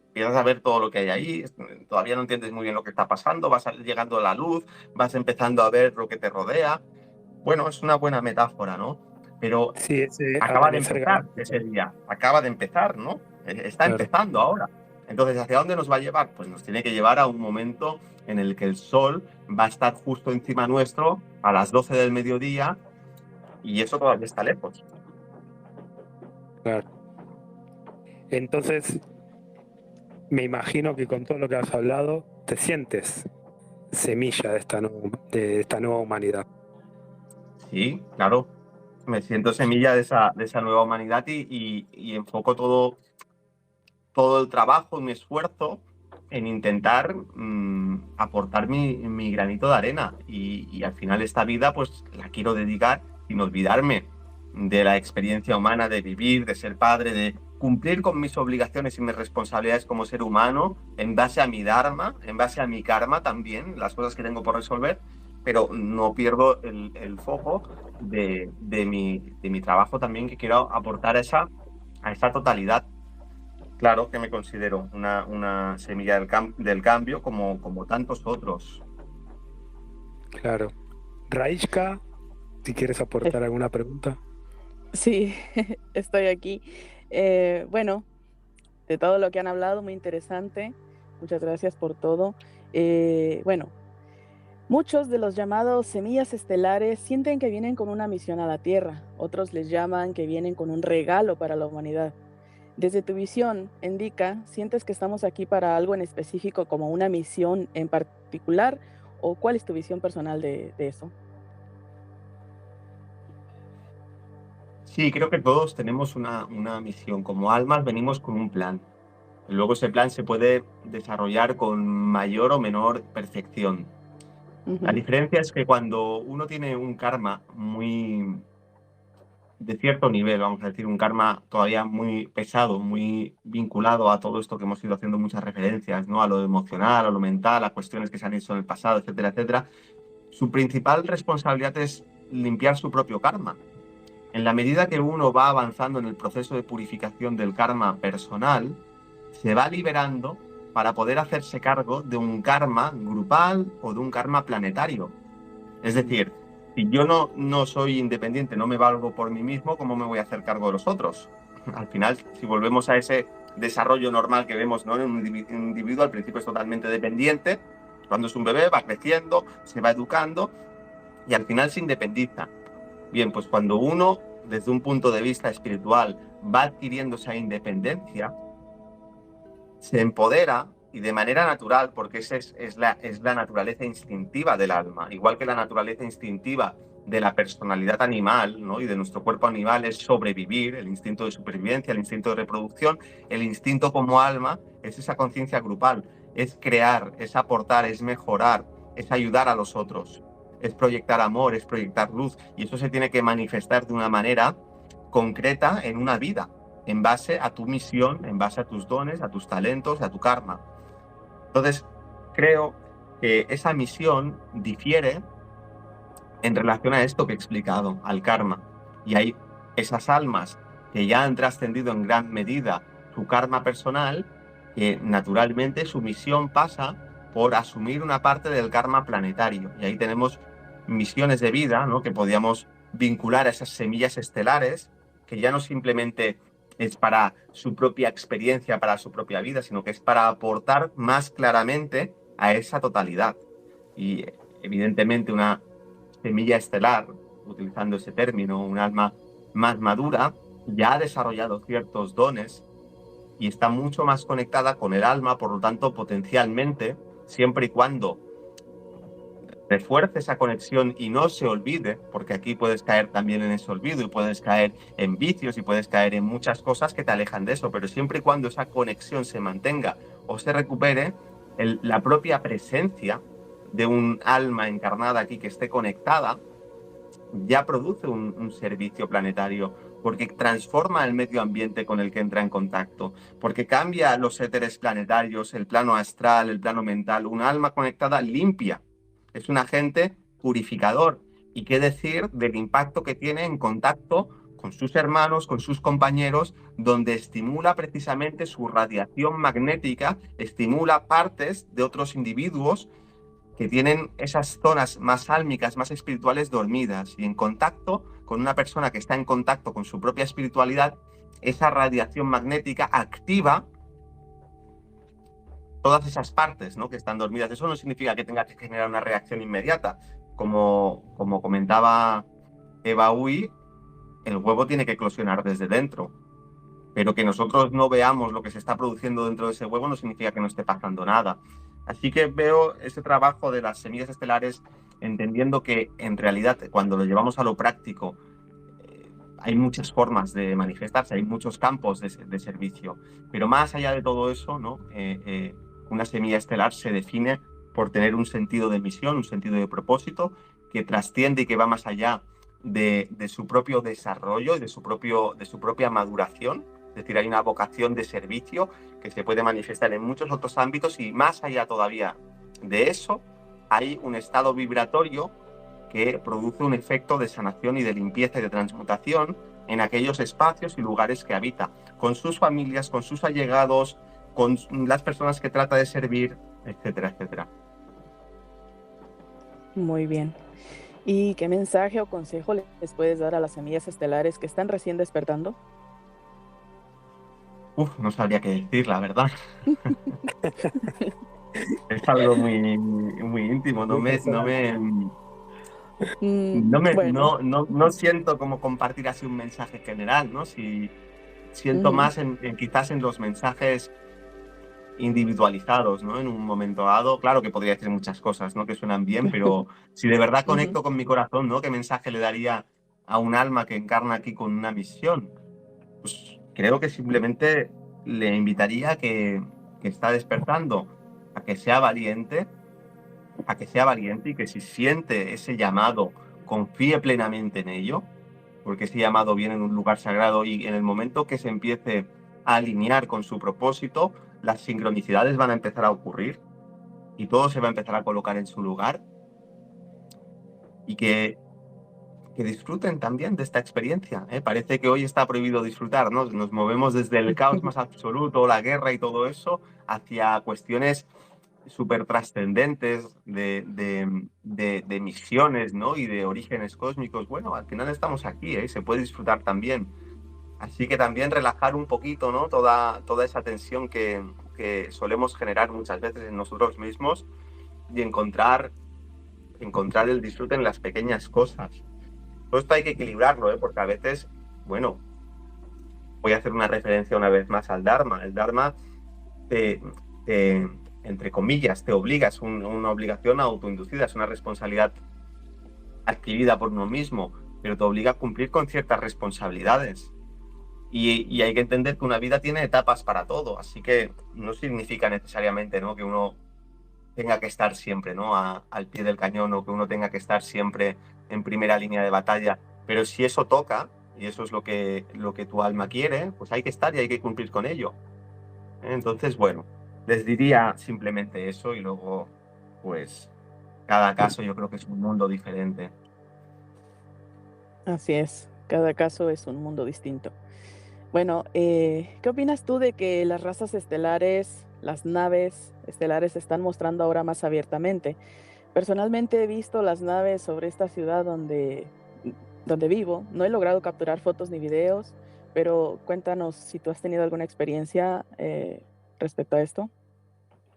empiezas a ver todo lo que hay ahí, todavía no entiendes muy bien lo que está pasando, vas llegando a la luz, vas empezando a ver lo que te rodea. Bueno, es una buena metáfora, ¿no? Pero Sí, ese acaba de amanecer empezar galáctico. ese día, acaba de empezar, ¿no? Está Claro, empezando ahora. Entonces, ¿hacia dónde nos va a llevar? Pues nos tiene que llevar a un momento en el que el sol va a estar justo encima nuestro a las 12 del mediodía y eso todavía está lejos. claro. Entonces, me imagino que con todo lo que has hablado, te sientes semilla de esta nueva humanidad. Sí, claro. Me siento semilla de esa nueva humanidad y enfoco todo el trabajo y mi esfuerzo en intentar aportar mi granito de arena. Y al final esta vida pues la quiero dedicar sin olvidarme de la experiencia humana, de vivir, de ser padre, de cumplir con mis obligaciones y mis responsabilidades como ser humano en base a mi dharma, en base a mi karma también, las cosas que tengo por resolver, pero no pierdo el foco de mi trabajo también que quiero aportar a esa totalidad. Claro que me considero una semilla del cambio como tantos otros. Claro. Raishka, si quieres aportar alguna pregunta. Sí, estoy aquí. Bueno, de todo lo que han hablado, muy interesante. Muchas gracias por todo. Bueno, muchos de los llamados semillas estelares sienten que vienen con una misión a la Tierra. Otros les llaman que vienen con un regalo para la humanidad. Desde tu visión, Indica, ¿sientes que estamos aquí para algo en específico, como una misión en particular? ¿O cuál es tu visión personal de eso? Sí, creo que todos tenemos una misión. Como almas venimos con un plan. Luego ese plan se puede desarrollar con mayor o menor perfección. La diferencia es que cuando uno tiene un karma muy de cierto nivel, vamos a decir, un karma todavía muy pesado, muy vinculado a todo esto que hemos ido haciendo muchas referencias, ¿no? A lo emocional, a lo mental, a cuestiones que se han hecho en el pasado, etcétera, etcétera. Su principal responsabilidad es limpiar su propio karma. En la medida que uno va avanzando en el proceso de purificación del karma personal, se va liberando para poder hacerse cargo de un karma grupal o de un karma planetario. Es decir, si yo no soy independiente, no me valgo por mí mismo, ¿cómo me voy a hacer cargo de los otros? Al final, si volvemos a ese desarrollo normal que vemos, ¿no? En un individuo, al principio es totalmente dependiente, cuando es un bebé va creciendo, se va educando y al final se independiza. Bien, pues cuando uno, desde un punto de vista espiritual, va adquiriendo esa independencia, se empodera y de manera natural, porque esa es la naturaleza instintiva del alma, igual que la naturaleza instintiva de la personalidad animal, ¿no? Y de nuestro cuerpo animal es sobrevivir, el instinto de supervivencia, el instinto de reproducción, el instinto como alma es esa conciencia grupal, es crear, es aportar, es mejorar, es ayudar a los otros, es proyectar amor, es proyectar luz, y eso se tiene que manifestar de una manera concreta en una vida, en base a tu misión, en base a tus dones, a tus talentos, a tu karma. Entonces, creo que esa misión difiere en relación a esto que he explicado, al karma. Y hay esas almas que ya han trascendido en gran medida su karma personal, que naturalmente su misión pasa por asumir una parte del karma planetario. Y ahí tenemos misiones de vida, ¿no? Que podíamos vincular a esas semillas estelares, que ya no simplemente es para su propia experiencia, para su propia vida, sino que es para aportar más claramente a esa totalidad. Y evidentemente una semilla estelar, utilizando ese término, un alma más madura, ya ha desarrollado ciertos dones y está mucho más conectada con el alma, por lo tanto, potencialmente, siempre y cuando refuerce esa conexión y no se olvide, porque aquí puedes caer también en ese olvido y puedes caer en vicios y puedes caer en muchas cosas que te alejan de eso, pero siempre y cuando esa conexión se mantenga o se recupere, la propia presencia de un alma encarnada aquí que esté conectada ya produce un servicio planetario, porque transforma el medio ambiente con el que entra en contacto, porque cambia los éteres planetarios, el plano astral, el plano mental. Un alma conectada limpia, es un agente purificador, Y qué decir del impacto que tiene en contacto con sus hermanos, con sus compañeros, donde estimula precisamente su radiación magnética, estimula partes de otros individuos que tienen esas zonas más álmicas, más espirituales dormidas, y en contacto con una persona que está en contacto con su propia espiritualidad, esa radiación magnética activa todas esas partes, ¿no?, que están dormidas. Eso no significa que tenga que generar una reacción inmediata. Como comentaba Eva Uy, el huevo tiene que eclosionar desde dentro, pero que nosotros no veamos lo que se está produciendo dentro de ese huevo no significa que no esté pasando nada. Así que veo ese trabajo de las semillas estelares entendiendo que en realidad cuando lo llevamos a lo práctico hay muchas formas de manifestarse, hay muchos campos de servicio, pero más allá de todo eso, ¿no? Una semilla estelar se define por tener un sentido de misión, un sentido de propósito que trasciende y que va más allá de su propio desarrollo y de su propia maduración. Es decir, hay una vocación de servicio que se puede manifestar en muchos otros ámbitos, y más allá todavía de eso, hay un estado vibratorio que produce un efecto de sanación y de limpieza y de transmutación en aquellos espacios y lugares que habita, con sus familias, con sus allegados, con las personas que trata de servir, etcétera, etcétera. Muy bien. ¿Y qué mensaje o consejo les puedes dar a las semillas estelares que están recién despertando? No sabría qué decir, la verdad. Es algo muy, muy íntimo. Bueno. No siento como compartir así un mensaje general, ¿no? Si siento más quizás en los mensajes individualizados, ¿no? En un momento dado, claro que podría decir muchas cosas, ¿no?, que suenan bien, pero si de verdad conecto con mi corazón, ¿no?, ¿qué mensaje le daría a un alma que encarna aquí con una misión? Pues creo que simplemente le invitaría a que está despertando, a que sea valiente, y que si siente ese llamado, confíe plenamente en ello, porque ese llamado viene en un lugar sagrado, y en el momento que se empiece a alinear con su propósito, las sincronicidades van a empezar a ocurrir y todo se va a empezar a colocar en su lugar, y que disfruten también de esta experiencia, ¿eh? Parece que hoy está prohibido disfrutar, ¿no? Nos movemos desde el caos más absoluto, la guerra y todo eso, hacia cuestiones súper trascendentes de misiones, ¿no?, y de orígenes cósmicos. Bueno, al final estamos aquí, ¿eh? Se puede disfrutar también. Así que también relajar un poquito, ¿no?, toda esa tensión que solemos generar muchas veces en nosotros mismos, y encontrar el disfrute en las pequeñas cosas. Todo esto hay que equilibrarlo, ¿eh?, porque a veces, bueno, voy a hacer una referencia una vez más al Dharma. El Dharma entre comillas, te obliga, es una obligación autoinducida, es una responsabilidad adquirida por uno mismo, pero te obliga a cumplir con ciertas responsabilidades. Y hay que entender que una vida tiene etapas para todo, así que no significa necesariamente, ¿no?, que uno tenga que estar siempre, ¿no?, al pie del cañón, o que uno tenga que estar siempre en primera línea de batalla. Pero si eso toca, y eso es lo que tu alma quiere, pues hay que estar y hay que cumplir con ello. Entonces, bueno, les diría simplemente eso, y luego, pues, cada caso yo creo que es un mundo diferente. Así es, cada caso es un mundo distinto. Bueno, ¿qué opinas tú de que las razas estelares, las naves estelares se están mostrando ahora más abiertamente? Personalmente he visto las naves sobre esta ciudad donde vivo. No he logrado capturar fotos ni videos, pero cuéntanos si tú has tenido alguna experiencia respecto a esto.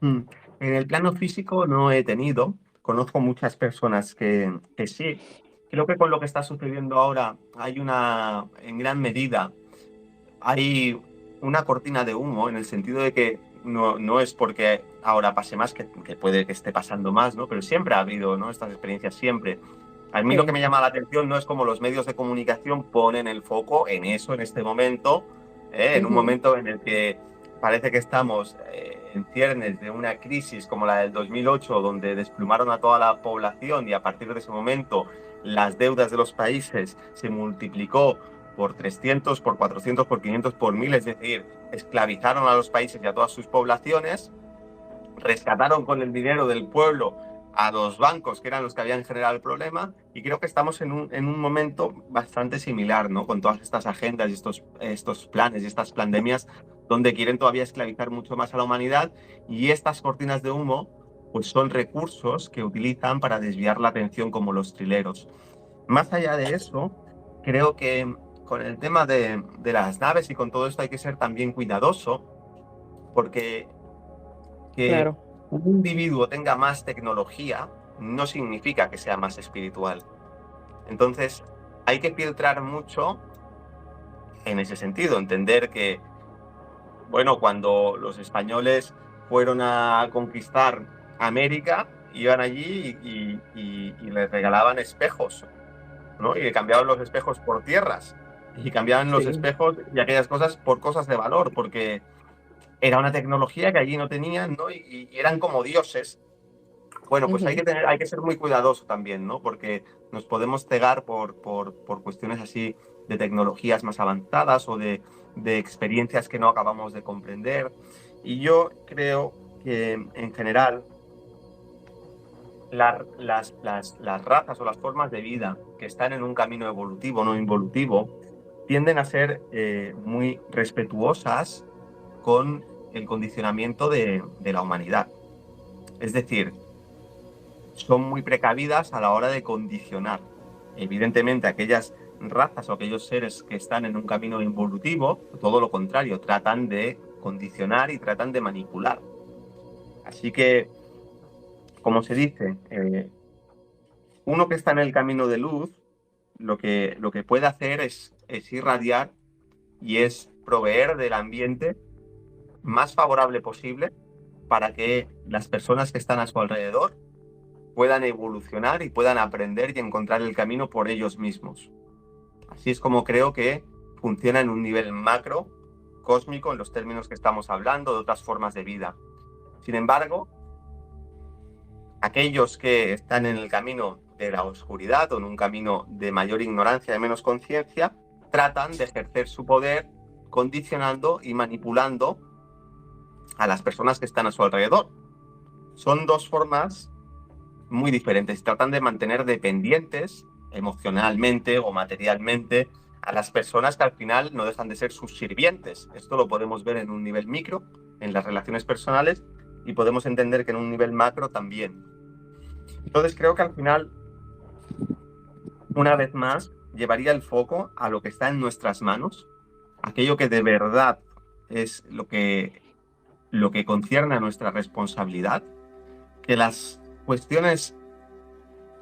En el plano físico no he tenido. Conozco muchas personas que sí. Creo que con lo que está sucediendo ahora en gran medida, hay una cortina de humo, en el sentido de que no es porque ahora pase más, que puede que esté pasando más, ¿no? Pero siempre ha habido, ¿no?, estas experiencias, siempre. A mí lo que me llama la atención no es cómo los medios de comunicación ponen el foco en eso en este momento, en un momento en el que parece que estamos en ciernes de una crisis como la del 2008, donde desplumaron a toda la población, y a partir de ese momento las deudas de los países se multiplicó por 300, por 400, por 500, por 1000, es decir, esclavizaron a los países y a todas sus poblaciones, rescataron con el dinero del pueblo a los bancos, que eran los que habían generado el problema, y creo que estamos en un momento bastante similar, ¿no? Con todas estas agendas y estos planes y estas pandemias donde quieren todavía esclavizar mucho más a la humanidad, y estas cortinas de humo pues son recursos que utilizan para desviar la atención, como los trileros. Más allá de eso, creo que con el tema de las naves y con todo esto hay que ser también cuidadoso, porque que Claro. un individuo tenga más tecnología no significa que sea más espiritual. Entonces, hay que filtrar mucho en ese sentido, entender que, bueno, cuando los españoles fueron a conquistar América, iban allí y les regalaban espejos, ¿no? Y cambiaban los espejos por tierras, y cambiaban los Sí. espejos y aquellas cosas por cosas de valor, porque era una tecnología que allí no tenían, ¿no? Y eran como dioses. Bueno, pues hay que ser muy cuidadoso también, ¿no? Porque nos podemos cegar por cuestiones así de tecnologías más avanzadas o de experiencias que no acabamos de comprender. Y yo creo que, en general, las razas o las formas de vida que están en un camino evolutivo, no involutivo, tienden a ser muy respetuosas con el condicionamiento de la humanidad. Es decir, son muy precavidas a la hora de condicionar. Evidentemente, aquellas razas o aquellos seres que están en un camino involutivo, todo lo contrario, tratan de condicionar y tratan de manipular. Así que, como se dice, uno que está en el camino de luz, lo que puede hacer es irradiar y es proveer del ambiente más favorable posible para que las personas que están a su alrededor puedan evolucionar y puedan aprender y encontrar el camino por ellos mismos. Así es como creo que funciona en un nivel macro, cósmico, en los términos que estamos hablando, de otras formas de vida. Sin embargo, aquellos que están en el camino de la oscuridad o en un camino de mayor ignorancia, de menos conciencia, tratan de ejercer su poder condicionando y manipulando a las personas que están a su alrededor. Son dos formas muy diferentes. Tratan de mantener dependientes emocionalmente o materialmente a las personas que al final no dejan de ser sus sirvientes. Esto lo podemos ver en un nivel micro, en las relaciones personales, y podemos entender que en un nivel macro también. Entonces creo que al final, una vez más, llevaría el foco a lo que está en nuestras manos, aquello que de verdad es lo que concierne a nuestra responsabilidad, que las cuestiones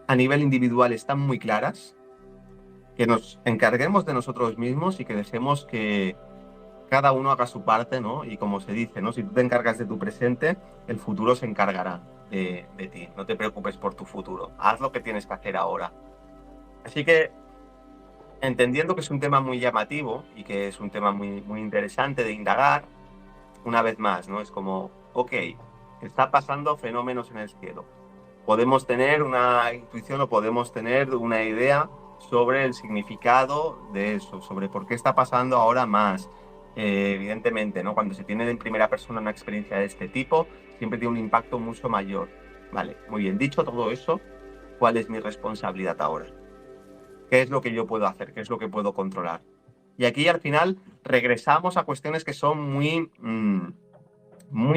a nivel individual están muy claras, que nos encarguemos de nosotros mismos y que dejemos que cada uno haga su parte, ¿no? Y como se dice, ¿no? Si tú te encargas de tu presente, el futuro se encargará de ti. No te preocupes por tu futuro. Haz lo que tienes que hacer ahora. Así que, entendiendo que es un tema muy llamativo y que es un tema muy, muy interesante de indagar, una vez más, ¿no? Es como, ok, está pasando fenómenos en el cielo. Podemos tener una intuición o podemos tener una idea sobre el significado de eso, sobre por qué está pasando ahora más. Evidentemente, ¿no? Cuando se tiene en primera persona una experiencia de este tipo, siempre tiene un impacto mucho mayor. Vale, muy bien. Dicho todo eso, ¿cuál es mi responsabilidad ahora? ¿Qué es lo que yo puedo hacer? ¿Qué es lo que puedo controlar? Y aquí al final regresamos a cuestiones que son muy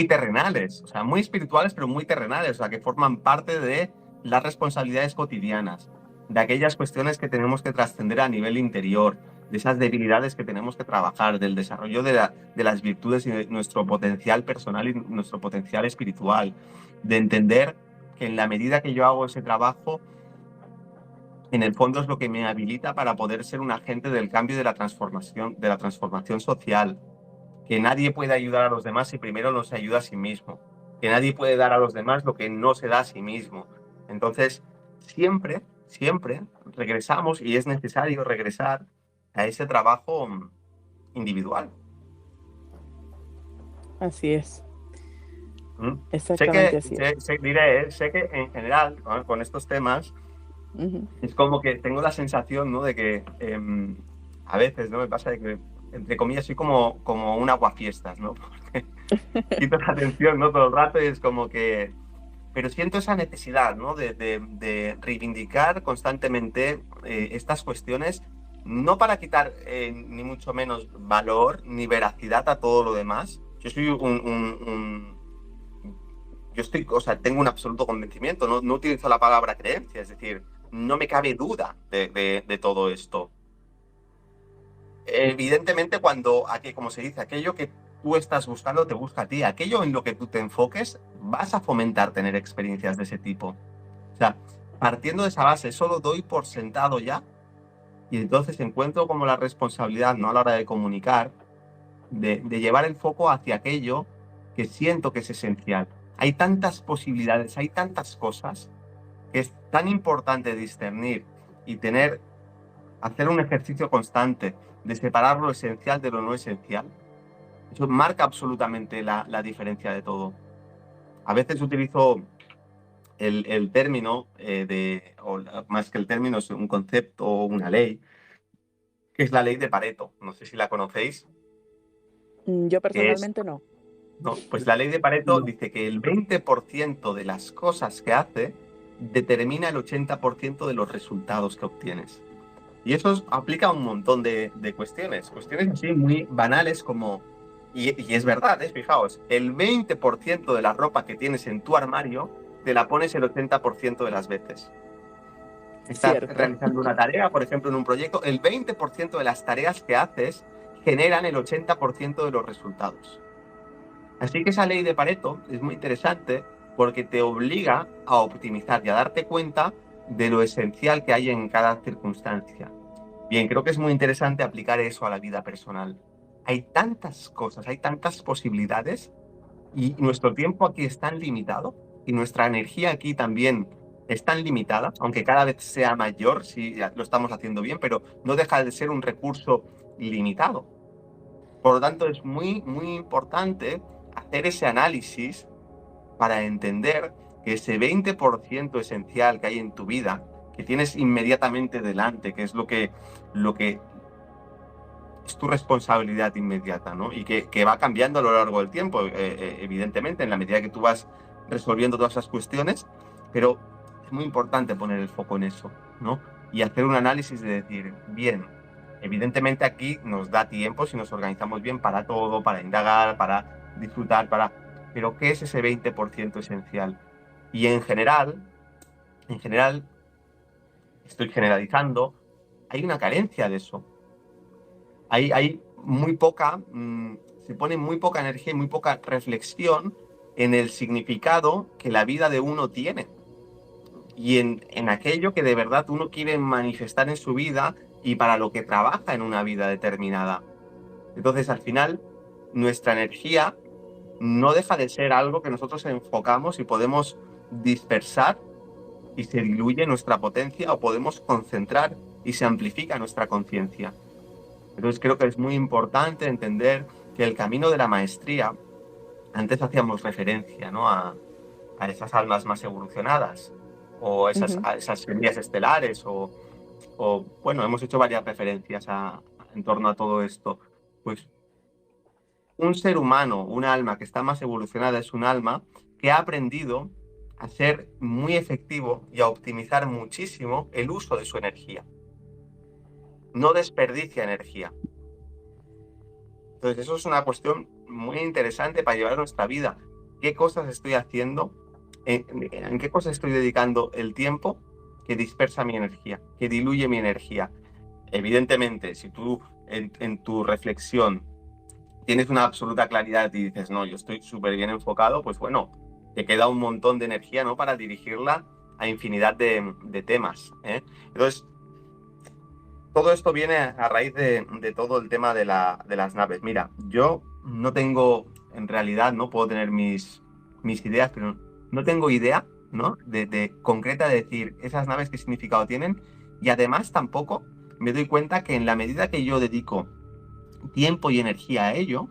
terrenales, o sea, muy espirituales, pero muy terrenales, o sea, que forman parte de las responsabilidades cotidianas, de aquellas cuestiones que tenemos que trascender a nivel interior, de esas debilidades que tenemos que trabajar, del desarrollo de las virtudes y de nuestro potencial personal y nuestro potencial espiritual, de entender que en la medida que yo hago ese trabajo, en el fondo es lo que me habilita para poder ser un agente del cambio y de la transformación social. Que nadie puede ayudar a los demás si primero no se ayuda a sí mismo. Que nadie puede dar a los demás lo que no se da a sí mismo. Entonces, siempre regresamos, y es necesario regresar a ese trabajo individual. Así es. Exactamente así es. Sé que en general, con estos temas, es como que tengo la sensación, ¿no? De que a veces, ¿no? Me pasa de que, entre comillas, soy como un aguafiestas, ¿no? Porque quito la atención, ¿no? Todo el rato, y es como que pero siento esa necesidad, ¿no? de reivindicar constantemente estas cuestiones, no para quitar ni mucho menos valor ni veracidad a todo lo demás. Yo soy tengo un absoluto convencimiento, no utilizo la palabra creencia, es decir, no me cabe duda de todo esto. Evidentemente, como se dice, aquello que tú estás buscando te busca a ti, aquello en lo que tú te enfoques, vas a fomentar tener experiencias de ese tipo. O sea, partiendo de esa base, solo doy por sentado ya, y entonces encuentro como la responsabilidad, ¿no?, a la hora de comunicar, de llevar el foco hacia aquello que siento que es esencial. Hay tantas posibilidades, hay tantas cosas que es tan importante discernir y hacer un ejercicio constante de separar lo esencial de lo no esencial. Eso marca absolutamente la diferencia de todo. A veces utilizo el término, o más que el término, es un concepto o una ley, que es la ley de Pareto. No sé si la conocéis. Yo personalmente no. No, pues la ley de Pareto dice que el 20% de las cosas que hace determina el 80% de los resultados que obtienes. Y eso aplica a un montón de cuestiones así muy banales como, y es verdad, fijaos, el 20% de la ropa que tienes en tu armario te la pones el 80% de las veces. Estás realizando una tarea, por ejemplo, en un proyecto, el 20% de las tareas que haces generan el 80% de los resultados. Así que esa ley de Pareto es muy interesante porque te obliga a optimizar y a darte cuenta de lo esencial que hay en cada circunstancia. Bien, creo que es muy interesante aplicar eso a la vida personal. Hay tantas cosas, hay tantas posibilidades y nuestro tiempo aquí es tan limitado y nuestra energía aquí también es tan limitada, aunque cada vez sea mayor si lo estamos haciendo bien, pero no deja de ser un recurso limitado. Por lo tanto, es muy, muy importante hacer ese análisis para entender que ese 20% esencial que hay en tu vida, que tienes inmediatamente delante, que es lo que es tu responsabilidad inmediata, ¿no? Y que va cambiando a lo largo del tiempo, evidentemente, en la medida que tú vas resolviendo todas esas cuestiones, pero es muy importante poner el foco en eso, ¿no? Y hacer un análisis de decir, bien, evidentemente aquí nos da tiempo si nos organizamos bien para todo, para indagar, para disfrutar, pero ¿qué es ese 20% esencial? Y en general, estoy generalizando, hay una carencia de eso. Hay muy poca, se pone muy poca energía y muy poca reflexión en el significado que la vida de uno tiene y en aquello que de verdad uno quiere manifestar en su vida y para lo que trabaja en una vida determinada. Entonces, al final, nuestra energía no deja de ser algo que nosotros enfocamos y podemos dispersar y se diluye nuestra potencia, o podemos concentrar y se amplifica nuestra conciencia. Entonces creo que es muy importante entender que el camino de la maestría, antes hacíamos referencia, ¿no?, a esas almas más evolucionadas o a esas semillas estelares o bueno, hemos hecho varias referencias en torno a todo esto. Pues un ser humano, un alma que está más evolucionada, es un alma que ha aprendido a ser muy efectivo y a optimizar muchísimo el uso de su energía. No desperdicia energía. Entonces, eso es una cuestión muy interesante para llevar a nuestra vida. ¿Qué cosas estoy haciendo? ¿En qué cosas estoy dedicando el tiempo que dispersa mi energía, que diluye mi energía? Evidentemente, si tú en tu reflexión tienes una absoluta claridad y dices, no, yo estoy súper bien enfocado, pues bueno, te queda un montón de energía, ¿no?, para dirigirla a infinidad de temas, ¿eh? Entonces, todo esto viene a raíz de todo el tema de las naves. Mira, yo no tengo, en realidad, no puedo tener mis ideas, pero no tengo idea, ¿no?, de concreta de decir esas naves qué significado tienen, y además tampoco me doy cuenta que en la medida que yo dedico tiempo y energía a ello,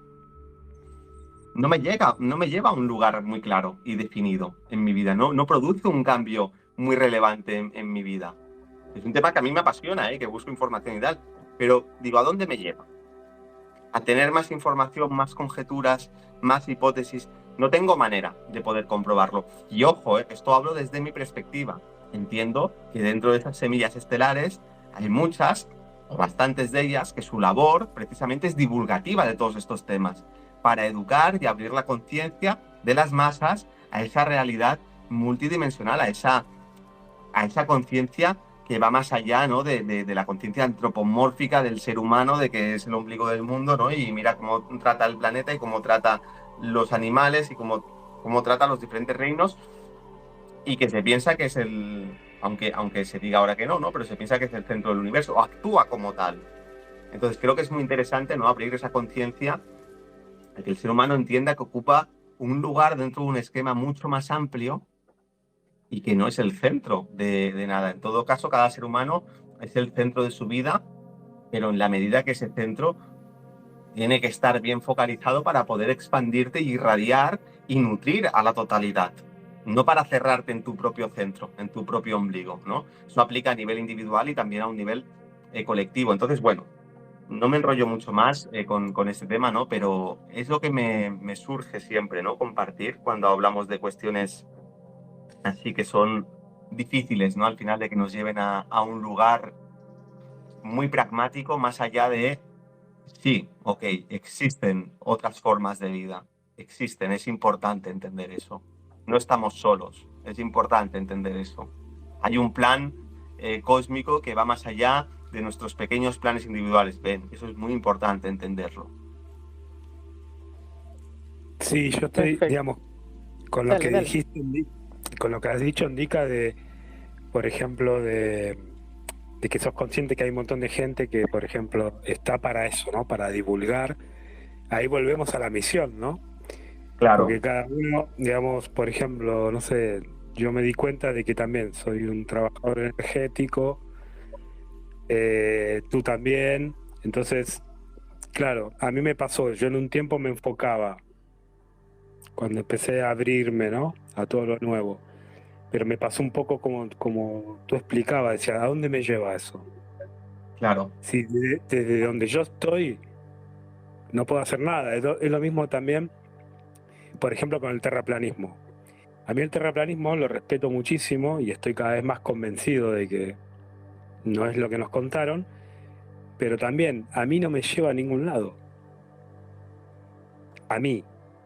no me lleva a un lugar muy claro y definido en mi vida, no produce un cambio muy relevante en mi vida. Es un tema que a mí me apasiona, que busco información y tal, pero digo, ¿a dónde me lleva? ¿A tener más información, más conjeturas, más hipótesis No tengo manera de poder comprobarlo. Y ojo, esto hablo desde mi perspectiva. Entiendo que dentro de esas semillas estelares hay muchas, o bastantes de ellas, que su labor precisamente es divulgativa de todos estos temas, para educar y abrir la conciencia de las masas a esa realidad multidimensional, a esa conciencia que va más allá, ¿no? de la conciencia antropomórfica del ser humano, de que es el ombligo del mundo, ¿no? Y mira cómo trata el planeta y cómo trata los animales y cómo trata los diferentes reinos, y que se piensa que es aunque se diga ahora que no, ¿no? Pero se piensa que es el centro del universo, o actúa como tal. Entonces creo que es muy interesante, ¿no? Abrir esa conciencia de que el ser humano entienda que ocupa un lugar dentro de un esquema mucho más amplio y que no es el centro de nada. En todo caso, cada ser humano es el centro de su vida, pero en la medida que ese centro tiene que estar bien focalizado para poder expandirte y irradiar y nutrir a la totalidad. No para cerrarte en tu propio centro, en tu propio ombligo, ¿no? Eso aplica a nivel individual y también a un nivel colectivo. Entonces, bueno, no me enrollo mucho más con este tema, ¿no? Pero es lo que me surge siempre, ¿no? Compartir cuando hablamos de cuestiones así que son difíciles, ¿no? Al final, de que nos lleven a un lugar muy pragmático, más allá de, sí, ok, existen otras formas de vida, existen, es importante entender eso. No estamos solos, es importante entender eso. Hay un plan cósmico que va más allá de nuestros pequeños planes individuales. Ven, eso es muy importante entenderlo. Sí, yo estoy, Perfecto. digamos, con lo Dale, que dale. dijiste, con lo que has dicho, indica por ejemplo, de que sos consciente que hay un montón de gente que, por ejemplo, está para eso, ¿no? Para divulgar. Ahí volvemos a la misión, ¿no? Claro. Porque cada uno, digamos, por ejemplo, no sé, yo me di cuenta de que también soy un trabajador energético, tú también. Entonces, claro, a mí me pasó, yo en un tiempo me enfocaba, cuando empecé a abrirme, ¿no? A todo lo nuevo. Pero me pasó un poco como tú explicabas, decía, ¿a dónde me lleva eso? Claro. Si desde donde yo estoy no puedo hacer nada. Es lo mismo también, por ejemplo, con el terraplanismo. A mí el terraplanismo lo respeto muchísimo y estoy cada vez más convencido de que no es lo que nos contaron, pero también a mí no me lleva a ningún lado. A mí,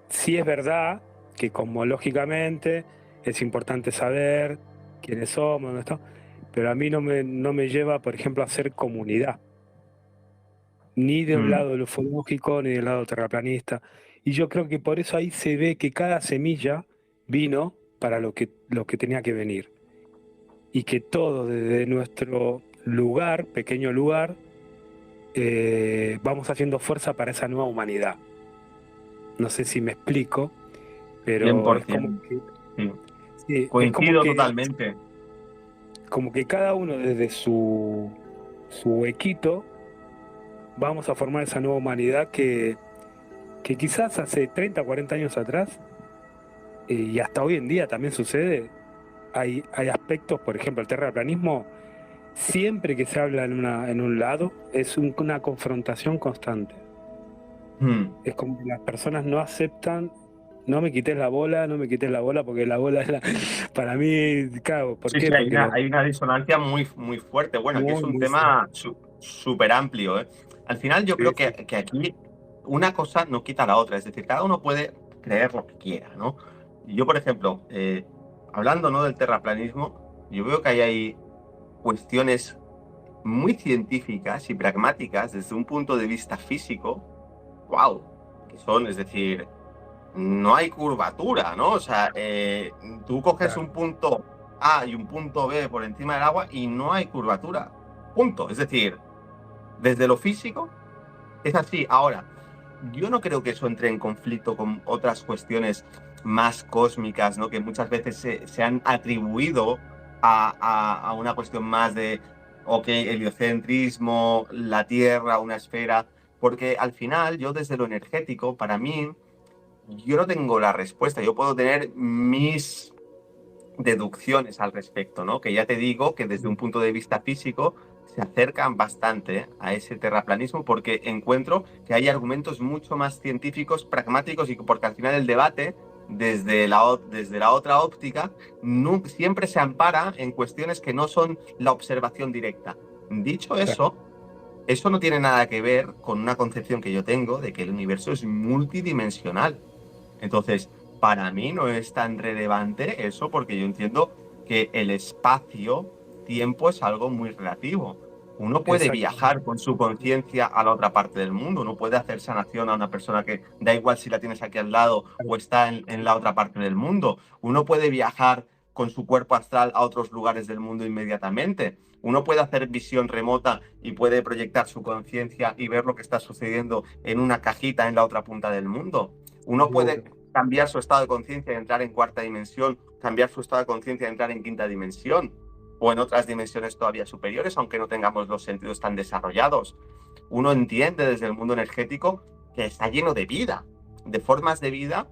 sí es verdad que cosmológicamente es importante saber quiénes somos, dónde estamos, pero a mí no me lleva, por ejemplo, a hacer comunidad, ni de un Mm. lado ufológico, ni del lado terraplanista. Y yo creo que por eso ahí se ve que cada semilla vino para lo que tenía que venir. Y que todo desde nuestro lugar, pequeño lugar, vamos haciendo fuerza para esa nueva humanidad. No sé si me explico, pero es como 100%. que, Sí. sí, es Coincido totalmente. como que cada uno desde su huequito vamos a formar esa nueva humanidad que quizás hace 30, 40 años atrás, y hasta hoy en día también sucede, hay aspectos, por ejemplo, el terraplanismo, siempre que se habla en un lado, es una confrontación constante. Mm. Es como que las personas no aceptan, no me quites la bola, no me quites la bola, porque la bola es para mí, claro, ¿por Sí, qué? sí, Porque hay una disonancia muy, muy fuerte. Bueno, aquí es muy, un muy fuerte. tema súper amplio, ¿eh? Al final yo Sí, creo sí. que aquí una cosa no quita la otra, es decir, cada uno puede creer lo que quiera, ¿no? Y yo, por ejemplo, hablando, ¿no?, del terraplanismo, yo veo que hay cuestiones muy científicas y pragmáticas desde un punto de vista físico, wow, que son, es decir, no hay curvatura, ¿no? O sea, tú coges Claro. un punto A y un punto B por encima del agua y no hay curvatura. Punto. Es decir, desde lo físico es así. Ahora, yo no creo que eso entre en conflicto con otras cuestiones más cósmicas, ¿no? Que muchas veces se han atribuido a una cuestión más de, ok, heliocentrismo, la Tierra, una esfera, porque al final yo desde lo energético, para mí, yo no tengo la respuesta, yo puedo tener mis deducciones al respecto, ¿no? Que ya te digo que desde un punto de vista físico se acercan bastante a ese terraplanismo porque encuentro que hay argumentos mucho más científicos, pragmáticos y porque al final el debate desde la otra óptica, siempre se ampara en cuestiones que no son la observación directa. Dicho eso, eso no tiene nada que ver con una concepción que yo tengo de que el universo es multidimensional. Entonces, para mí no es tan relevante eso, porque yo entiendo que el espacio-tiempo es algo muy relativo. Uno puede viajar con su conciencia a la otra parte del mundo, uno puede hacer sanación a una persona que da igual si la tienes aquí al lado o está en la otra parte del mundo. Uno puede viajar con su cuerpo astral a otros lugares del mundo inmediatamente. Uno puede hacer visión remota y puede proyectar su conciencia y ver lo que está sucediendo en una cajita en la otra punta del mundo. Uno puede cambiar su estado de conciencia y entrar en cuarta dimensión, cambiar su estado de conciencia y entrar en quinta dimensión, o en otras dimensiones todavía superiores, aunque no tengamos los sentidos tan desarrollados. Uno entiende desde el mundo energético que está lleno de vida, de formas de vida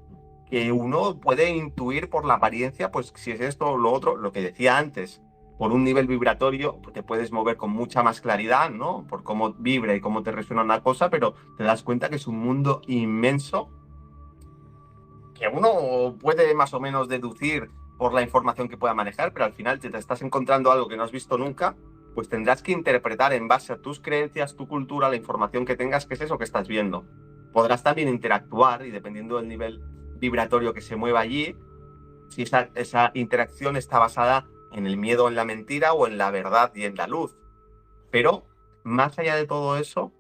que uno puede intuir por la apariencia, pues si es esto o lo otro, lo que decía antes. Por un nivel vibratorio te puedes mover con mucha más claridad, ¿no? Por cómo vibra y cómo te resuena una cosa, pero te das cuenta que es un mundo inmenso que uno puede más o menos deducir por la información que pueda manejar, pero al final si te estás encontrando algo que no has visto nunca, pues tendrás que interpretar en base a tus creencias, tu cultura, la información que tengas, qué es eso que estás viendo. Podrás también interactuar y dependiendo del nivel vibratorio que se mueva allí, si esa interacción está basada en el miedo, en la mentira o en la verdad y en la luz. Pero más allá de todo eso,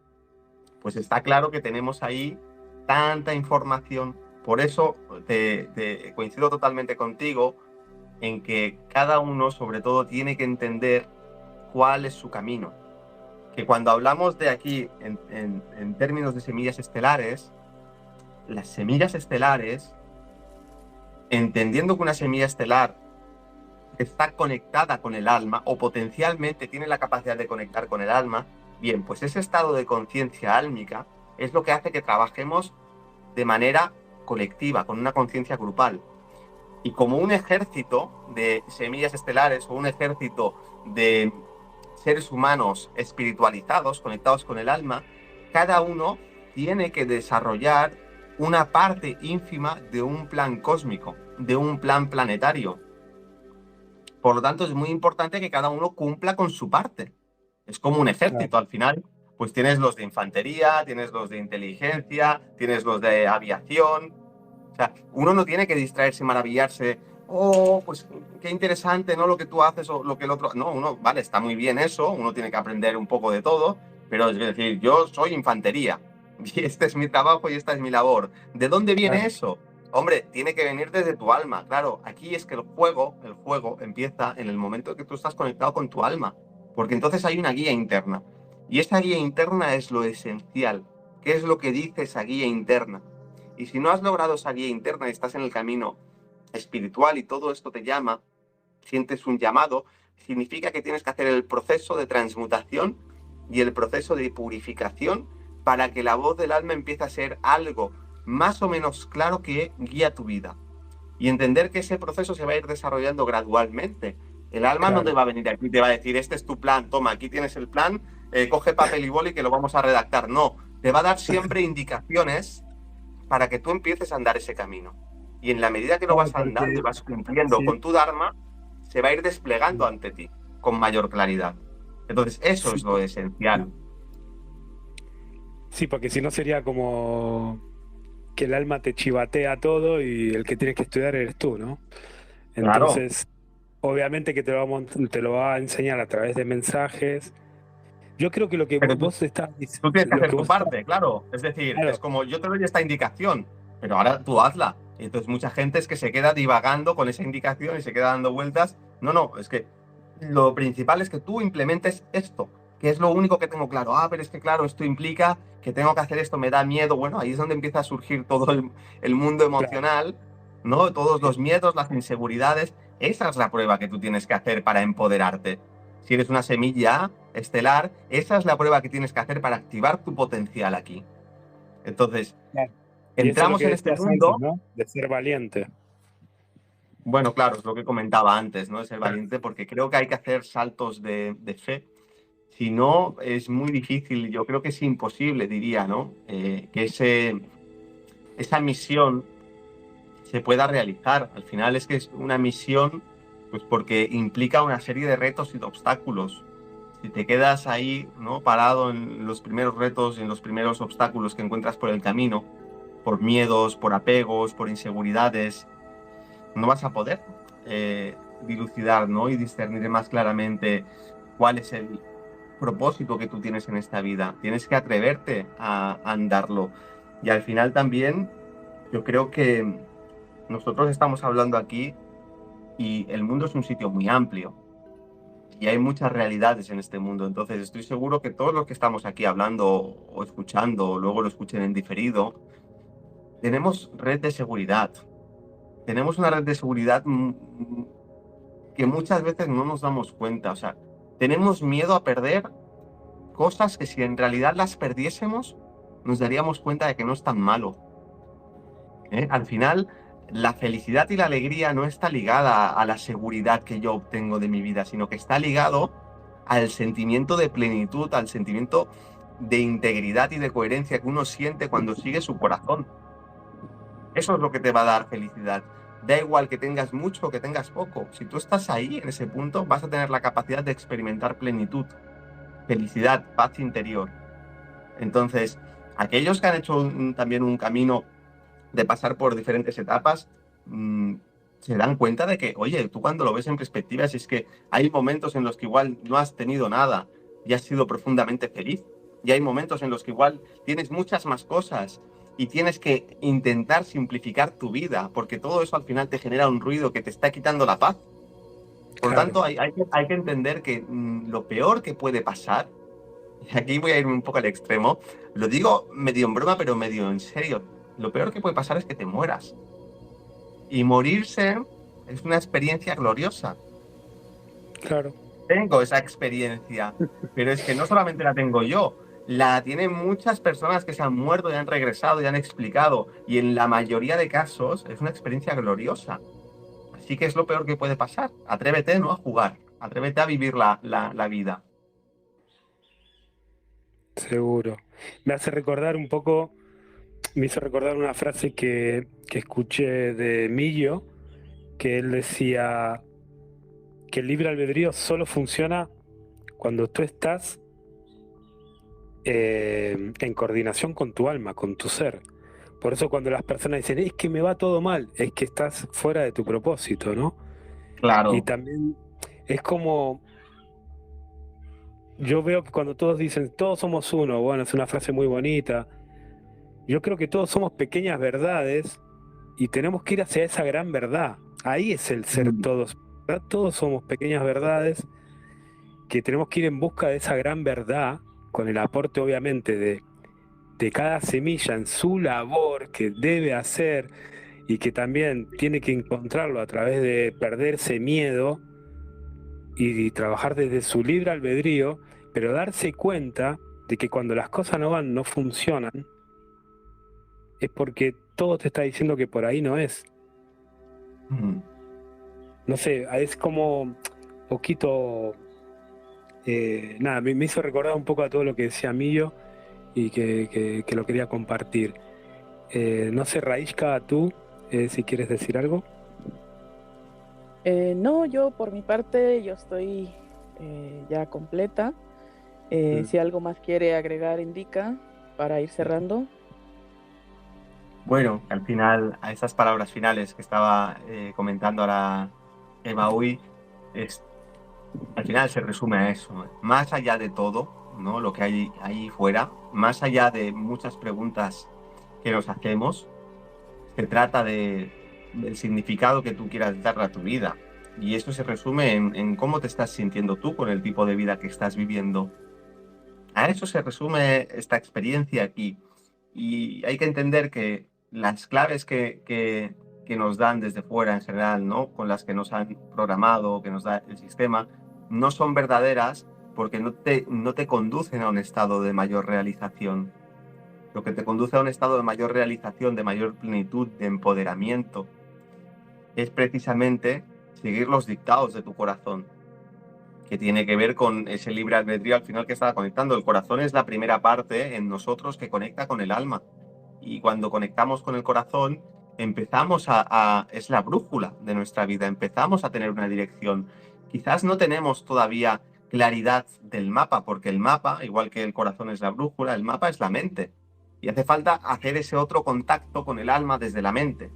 pues está claro que tenemos ahí tanta información. Por eso te coincido totalmente contigo en que cada uno, sobre todo, tiene que entender cuál es su camino. Que cuando hablamos de aquí, en términos de semillas estelares, las semillas estelares, entendiendo que una semilla estelar está conectada con el alma o potencialmente tiene la capacidad de conectar con el alma, bien, pues ese estado de conciencia álmica es lo que hace que trabajemos de manera colectiva, con una conciencia grupal. Y como un ejército de semillas estelares o un ejército de seres humanos espiritualizados, conectados con el alma, cada uno tiene que desarrollar una parte ínfima de un plan cósmico, de un plan planetario. Por lo tanto, es muy importante que cada uno cumpla con su parte. Es como un ejército, al final, pues tienes los de infantería, tienes los de inteligencia, tienes los de aviación. O sea, uno no tiene que distraerse y maravillarse. Oh, pues qué interesante, ¿no? Lo que tú haces o lo que el otro. No, uno, vale, está muy bien eso, uno tiene que aprender un poco de todo, pero es decir, yo soy infantería y este es mi trabajo y esta es mi labor. ¿De dónde viene eso? Hombre, tiene que venir desde tu alma. Claro, aquí es que el juego empieza en el momento que tú estás conectado con tu alma, porque entonces hay una guía interna. Y esa guía interna es lo esencial. ¿Qué es lo que dice esa guía interna? Y si no has logrado esa guía interna y estás en el camino espiritual y todo esto te llama, sientes un llamado, significa que tienes que hacer el proceso de transmutación y el proceso de purificación para que la voz del alma empiece a ser algo más o menos claro que guía tu vida. Y entender que ese proceso se va a ir desarrollando gradualmente. El alma no te va a venir aquí y te va a decir, este es tu plan, toma, aquí tienes el plan, coge papel y boli que lo vamos a redactar. No, te va a dar siempre indicaciones para que tú empieces a andar ese camino. Y en la medida que lo vas andando y vas cumpliendo con tu Dharma, se va a ir desplegando ante ti con mayor claridad. Entonces, eso es lo esencial. Sí, porque si no sería como que el alma te chivatea todo y el que tienes que estudiar eres tú, ¿no? Entonces, obviamente que te lo va a enseñar a través de mensajes. Yo creo que lo que vos estás diciendo... Tú tienes que hacer tu parte, claro. Es decir, es como yo te doy esta indicación, pero ahora tú hazla. Y entonces mucha gente es que se queda divagando con esa indicación y se queda dando vueltas. No, es que lo principal es que tú implementes esto, que es lo único que tengo claro. Pero es que claro, esto implica que tengo que hacer esto, me da miedo. Bueno, ahí es donde empieza a surgir todo el mundo emocional, ¿no? Todos los miedos, las inseguridades. Esa es la prueba que tú tienes que hacer para empoderarte. Si eres una semilla estelar, esa es la prueba que tienes que hacer para activar tu potencial aquí. Entonces, entramos en este mundo, antes, ¿no? De ser valiente. Bueno, claro, es lo que comentaba antes, ¿no? De ser valiente, porque creo que hay que hacer saltos de fe. Si no, es muy difícil, yo creo que es imposible, diría, ¿no? Que esa misión se pueda realizar. Al final es que es una misión, pues porque implica una serie de retos y de obstáculos. Si te quedas ahí, ¿no?, parado en los primeros retos, en los primeros obstáculos que encuentras por el camino, por miedos, por apegos, por inseguridades, no vas a poder dilucidar, ¿no?, y discernir más claramente cuál es el propósito que tú tienes en esta vida. Tienes que atreverte a andarlo. Y al final también yo creo que nosotros estamos hablando aquí y el mundo es un sitio muy amplio y hay muchas realidades en este mundo. Entonces estoy seguro que todos los que estamos aquí hablando o escuchando o luego lo escuchen en diferido, tenemos red de seguridad. Tenemos una red de seguridad que muchas veces no nos damos cuenta. O sea, tenemos miedo a perder cosas que si en realidad las perdiésemos, nos daríamos cuenta de que no es tan malo. Al final, la felicidad y la alegría no está ligada a la seguridad que yo obtengo de mi vida, sino que está ligado al sentimiento de plenitud, al sentimiento de integridad y de coherencia que uno siente cuando sigue su corazón. Eso es lo que te va a dar felicidad. Da igual que tengas mucho o que tengas poco. Si tú estás ahí, en ese punto, vas a tener la capacidad de experimentar plenitud, felicidad, paz interior. Entonces, aquellos que han hecho también un camino de pasar por diferentes etapas, se dan cuenta de que, oye, tú cuando lo ves en perspectiva, si es que hay momentos en los que igual no has tenido nada y has sido profundamente feliz, y hay momentos en los que igual tienes muchas más cosas y tienes que intentar simplificar tu vida, porque todo eso al final te genera un ruido que te está quitando la paz. Por lo tanto, hay que entender que lo peor que puede pasar, y aquí voy a ir un poco al extremo, lo digo medio en broma, pero medio en serio, lo peor que puede pasar es que te mueras. Y morirse es una experiencia gloriosa. Claro. Tengo esa experiencia, pero es que no solamente la tengo yo, la tienen muchas personas que se han muerto y han regresado y han explicado, y en la mayoría de casos es una experiencia gloriosa. Así que es lo peor que puede pasar. Atrévete, ¿no?, a jugar, atrévete a vivir la vida. Seguro. Me hace recordar un poco, me hizo recordar una frase que escuché de Millo, que él decía que el libre albedrío solo funciona cuando tú estás en coordinación con tu alma, con tu ser. Por eso cuando las personas dicen, es que me va todo mal, es que estás fuera de tu propósito, ¿no? Claro. Y también es como, yo veo que cuando todos dicen, todos somos uno, bueno, es una frase muy bonita. Yo creo que todos somos pequeñas verdades y tenemos que ir hacia esa gran verdad. Ahí es el ser todos, ¿verdad? Todos somos pequeñas verdades que tenemos que ir en busca de esa gran verdad, con el aporte obviamente de cada semilla en su labor que debe hacer y que también tiene que encontrarlo a través de perderse miedo y trabajar desde su libre albedrío, pero darse cuenta de que cuando las cosas no van, no funcionan, es porque todo te está diciendo que por ahí no es. No sé, es como poquito... nada, me hizo recordar un poco a todo lo que decía Millo y que lo quería compartir. No sé, Raishka, tú, si quieres decir algo. No, yo por mi parte, yo estoy ya completa. Si algo más quiere agregar, indica para ir cerrando. Bueno, al final, a esas palabras finales que estaba comentando ahora Emaúi, al final se resume a eso, ¿no? Más allá de todo, ¿no?, lo que hay ahí fuera, más allá de muchas preguntas que nos hacemos, se trata del significado que tú quieras darle a tu vida. Y eso se resume en cómo te estás sintiendo tú con el tipo de vida que estás viviendo. A eso se resume esta experiencia aquí. Y hay que entender que las claves que nos dan desde fuera en general, ¿no?, con las que nos han programado, que nos da el sistema, no son verdaderas porque no te conducen a un estado de mayor realización. Lo que te conduce a un estado de mayor realización, de mayor plenitud, de empoderamiento, es precisamente seguir los dictados de tu corazón, que tiene que ver con ese libre albedrío al final que estaba conectando. El corazón es la primera parte en nosotros que conecta con el alma. Y cuando conectamos con el corazón, empezamos es la brújula de nuestra vida, empezamos a tener una dirección. Quizás no tenemos todavía claridad del mapa, porque el mapa, igual que el corazón es la brújula, el mapa es la mente. Y hace falta hacer ese otro contacto con el alma desde la mente,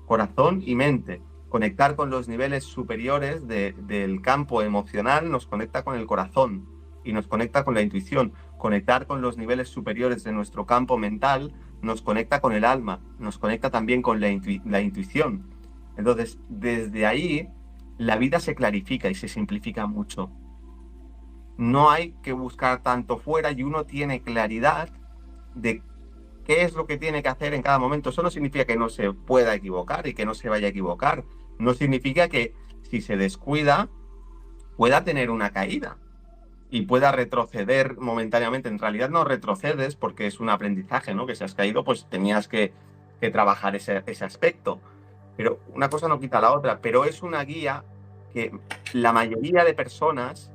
corazón y mente. Conectar con los niveles superiores del campo emocional nos conecta con el corazón y nos conecta con la intuición. Conectar con los niveles superiores de nuestro campo mental nos conecta con el alma, nos conecta también con la intuición. Entonces, desde ahí, la vida se clarifica y se simplifica mucho. No hay que buscar tanto fuera y uno tiene claridad de qué es lo que tiene que hacer en cada momento. Eso no significa que no se pueda equivocar y que no se vaya a equivocar. No significa que si se descuida pueda tener una caída y pueda retroceder momentáneamente. En realidad no retrocedes porque es un aprendizaje, ¿no? Que si has caído, pues tenías que trabajar ese aspecto. Pero una cosa no quita la otra, pero es una guía que la mayoría de personas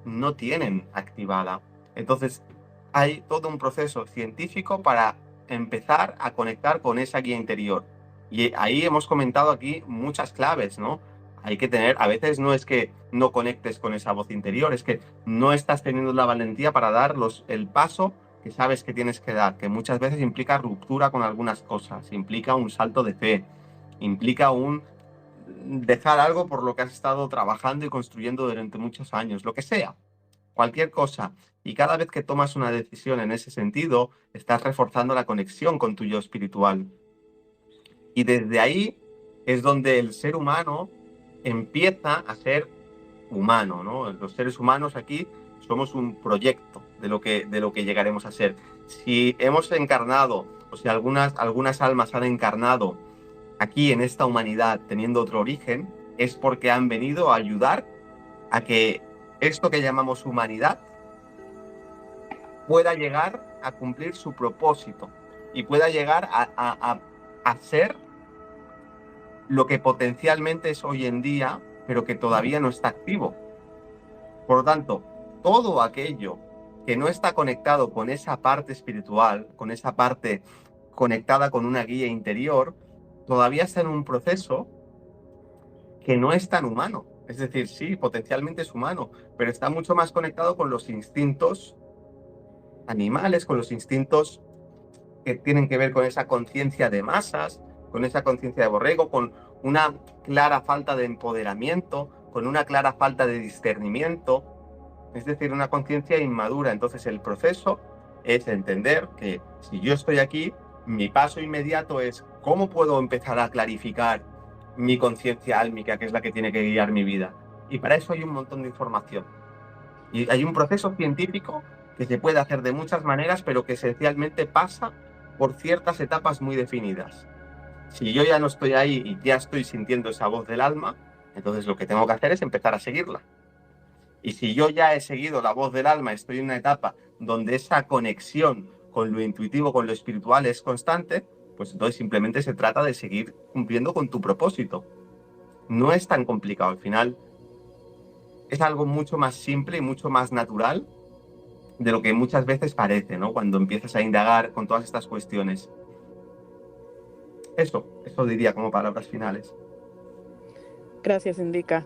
no tienen activada. Entonces, hay todo un proceso científico para empezar a conectar con esa guía interior. Y ahí hemos comentado aquí muchas claves, ¿no? Hay que tener, a veces no es que no conectes con esa voz interior, es que no estás teniendo la valentía para dar el paso que sabes que tienes que dar, que muchas veces implica ruptura con algunas cosas, implica un salto de fe, implica un dejar algo por lo que has estado trabajando y construyendo durante muchos años, lo que sea, cualquier cosa. Y cada vez que tomas una decisión en ese sentido, estás reforzando la conexión con tu yo espiritual. Y desde ahí es donde el ser humano empieza a ser humano, ¿no? Los seres humanos aquí somos un proyecto de lo que llegaremos a ser. Si hemos encarnado, o si algunas almas han encarnado aquí en esta humanidad teniendo otro origen, es porque han venido a ayudar a que esto que llamamos humanidad pueda llegar a cumplir su propósito y pueda llegar a ser lo que potencialmente es hoy en día, pero que todavía no está activo. Por lo tanto, todo aquello que no está conectado con esa parte espiritual, con esa parte conectada con una guía interior, todavía está en un proceso que no es tan humano. Es decir, sí, potencialmente es humano, pero está mucho más conectado con los instintos animales, con los instintos que tienen que ver con esa conciencia de masas, con esa conciencia de borrego, con una clara falta de empoderamiento, con una clara falta de discernimiento, es decir, una conciencia inmadura. Entonces el proceso es entender que si yo estoy aquí, mi paso inmediato es cómo puedo empezar a clarificar mi conciencia álmica, que es la que tiene que guiar mi vida. Y para eso hay un montón de información. Y hay un proceso científico que se puede hacer de muchas maneras, pero que esencialmente pasa por ciertas etapas muy definidas. Si yo ya no estoy ahí y ya estoy sintiendo esa voz del alma, entonces lo que tengo que hacer es empezar a seguirla. Y si yo ya he seguido la voz del alma, estoy en una etapa donde esa conexión con lo intuitivo, con lo espiritual es constante, pues entonces simplemente se trata de seguir cumpliendo con tu propósito. No es tan complicado, al final es algo mucho más simple y mucho más natural de lo que muchas veces parece, ¿no? Cuando empiezas a indagar con todas estas cuestiones. Eso diría como palabras finales. Gracias, Indica.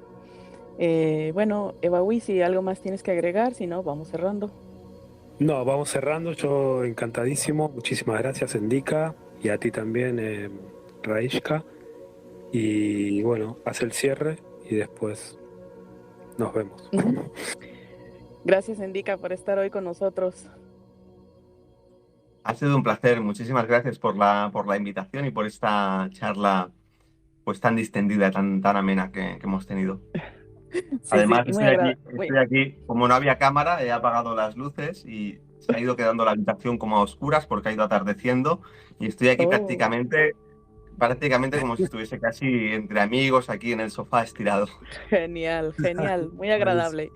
Bueno, Evaui, si algo más tienes que agregar, si no, vamos cerrando. No, vamos cerrando. Yo encantadísimo. Muchísimas gracias, Indica, y a ti también, Raishka. Y bueno, haz el cierre y después nos vemos. Gracias, Indica, por estar hoy con nosotros. Ha sido un placer. Muchísimas gracias por la invitación y por esta charla pues tan distendida, tan amena que hemos tenido. Sí, Además, sí, estoy aquí, como no había cámara, he apagado las luces y se ha ido quedando la habitación como a oscuras porque ha ido atardeciendo y estoy aquí prácticamente como si estuviese casi entre amigos aquí en el sofá estirado. Genial, muy agradable.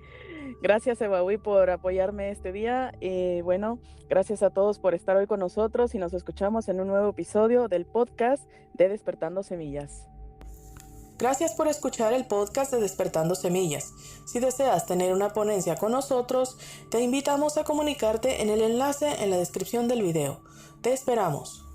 Gracias, Evaui, por apoyarme este día. Bueno, gracias a todos por estar hoy con nosotros y nos escuchamos en un nuevo episodio del podcast de Despertando Semillas. Gracias por escuchar el podcast de Despertando Semillas. Si deseas tener una ponencia con nosotros, te invitamos a comunicarte en el enlace en la descripción del video. Te esperamos.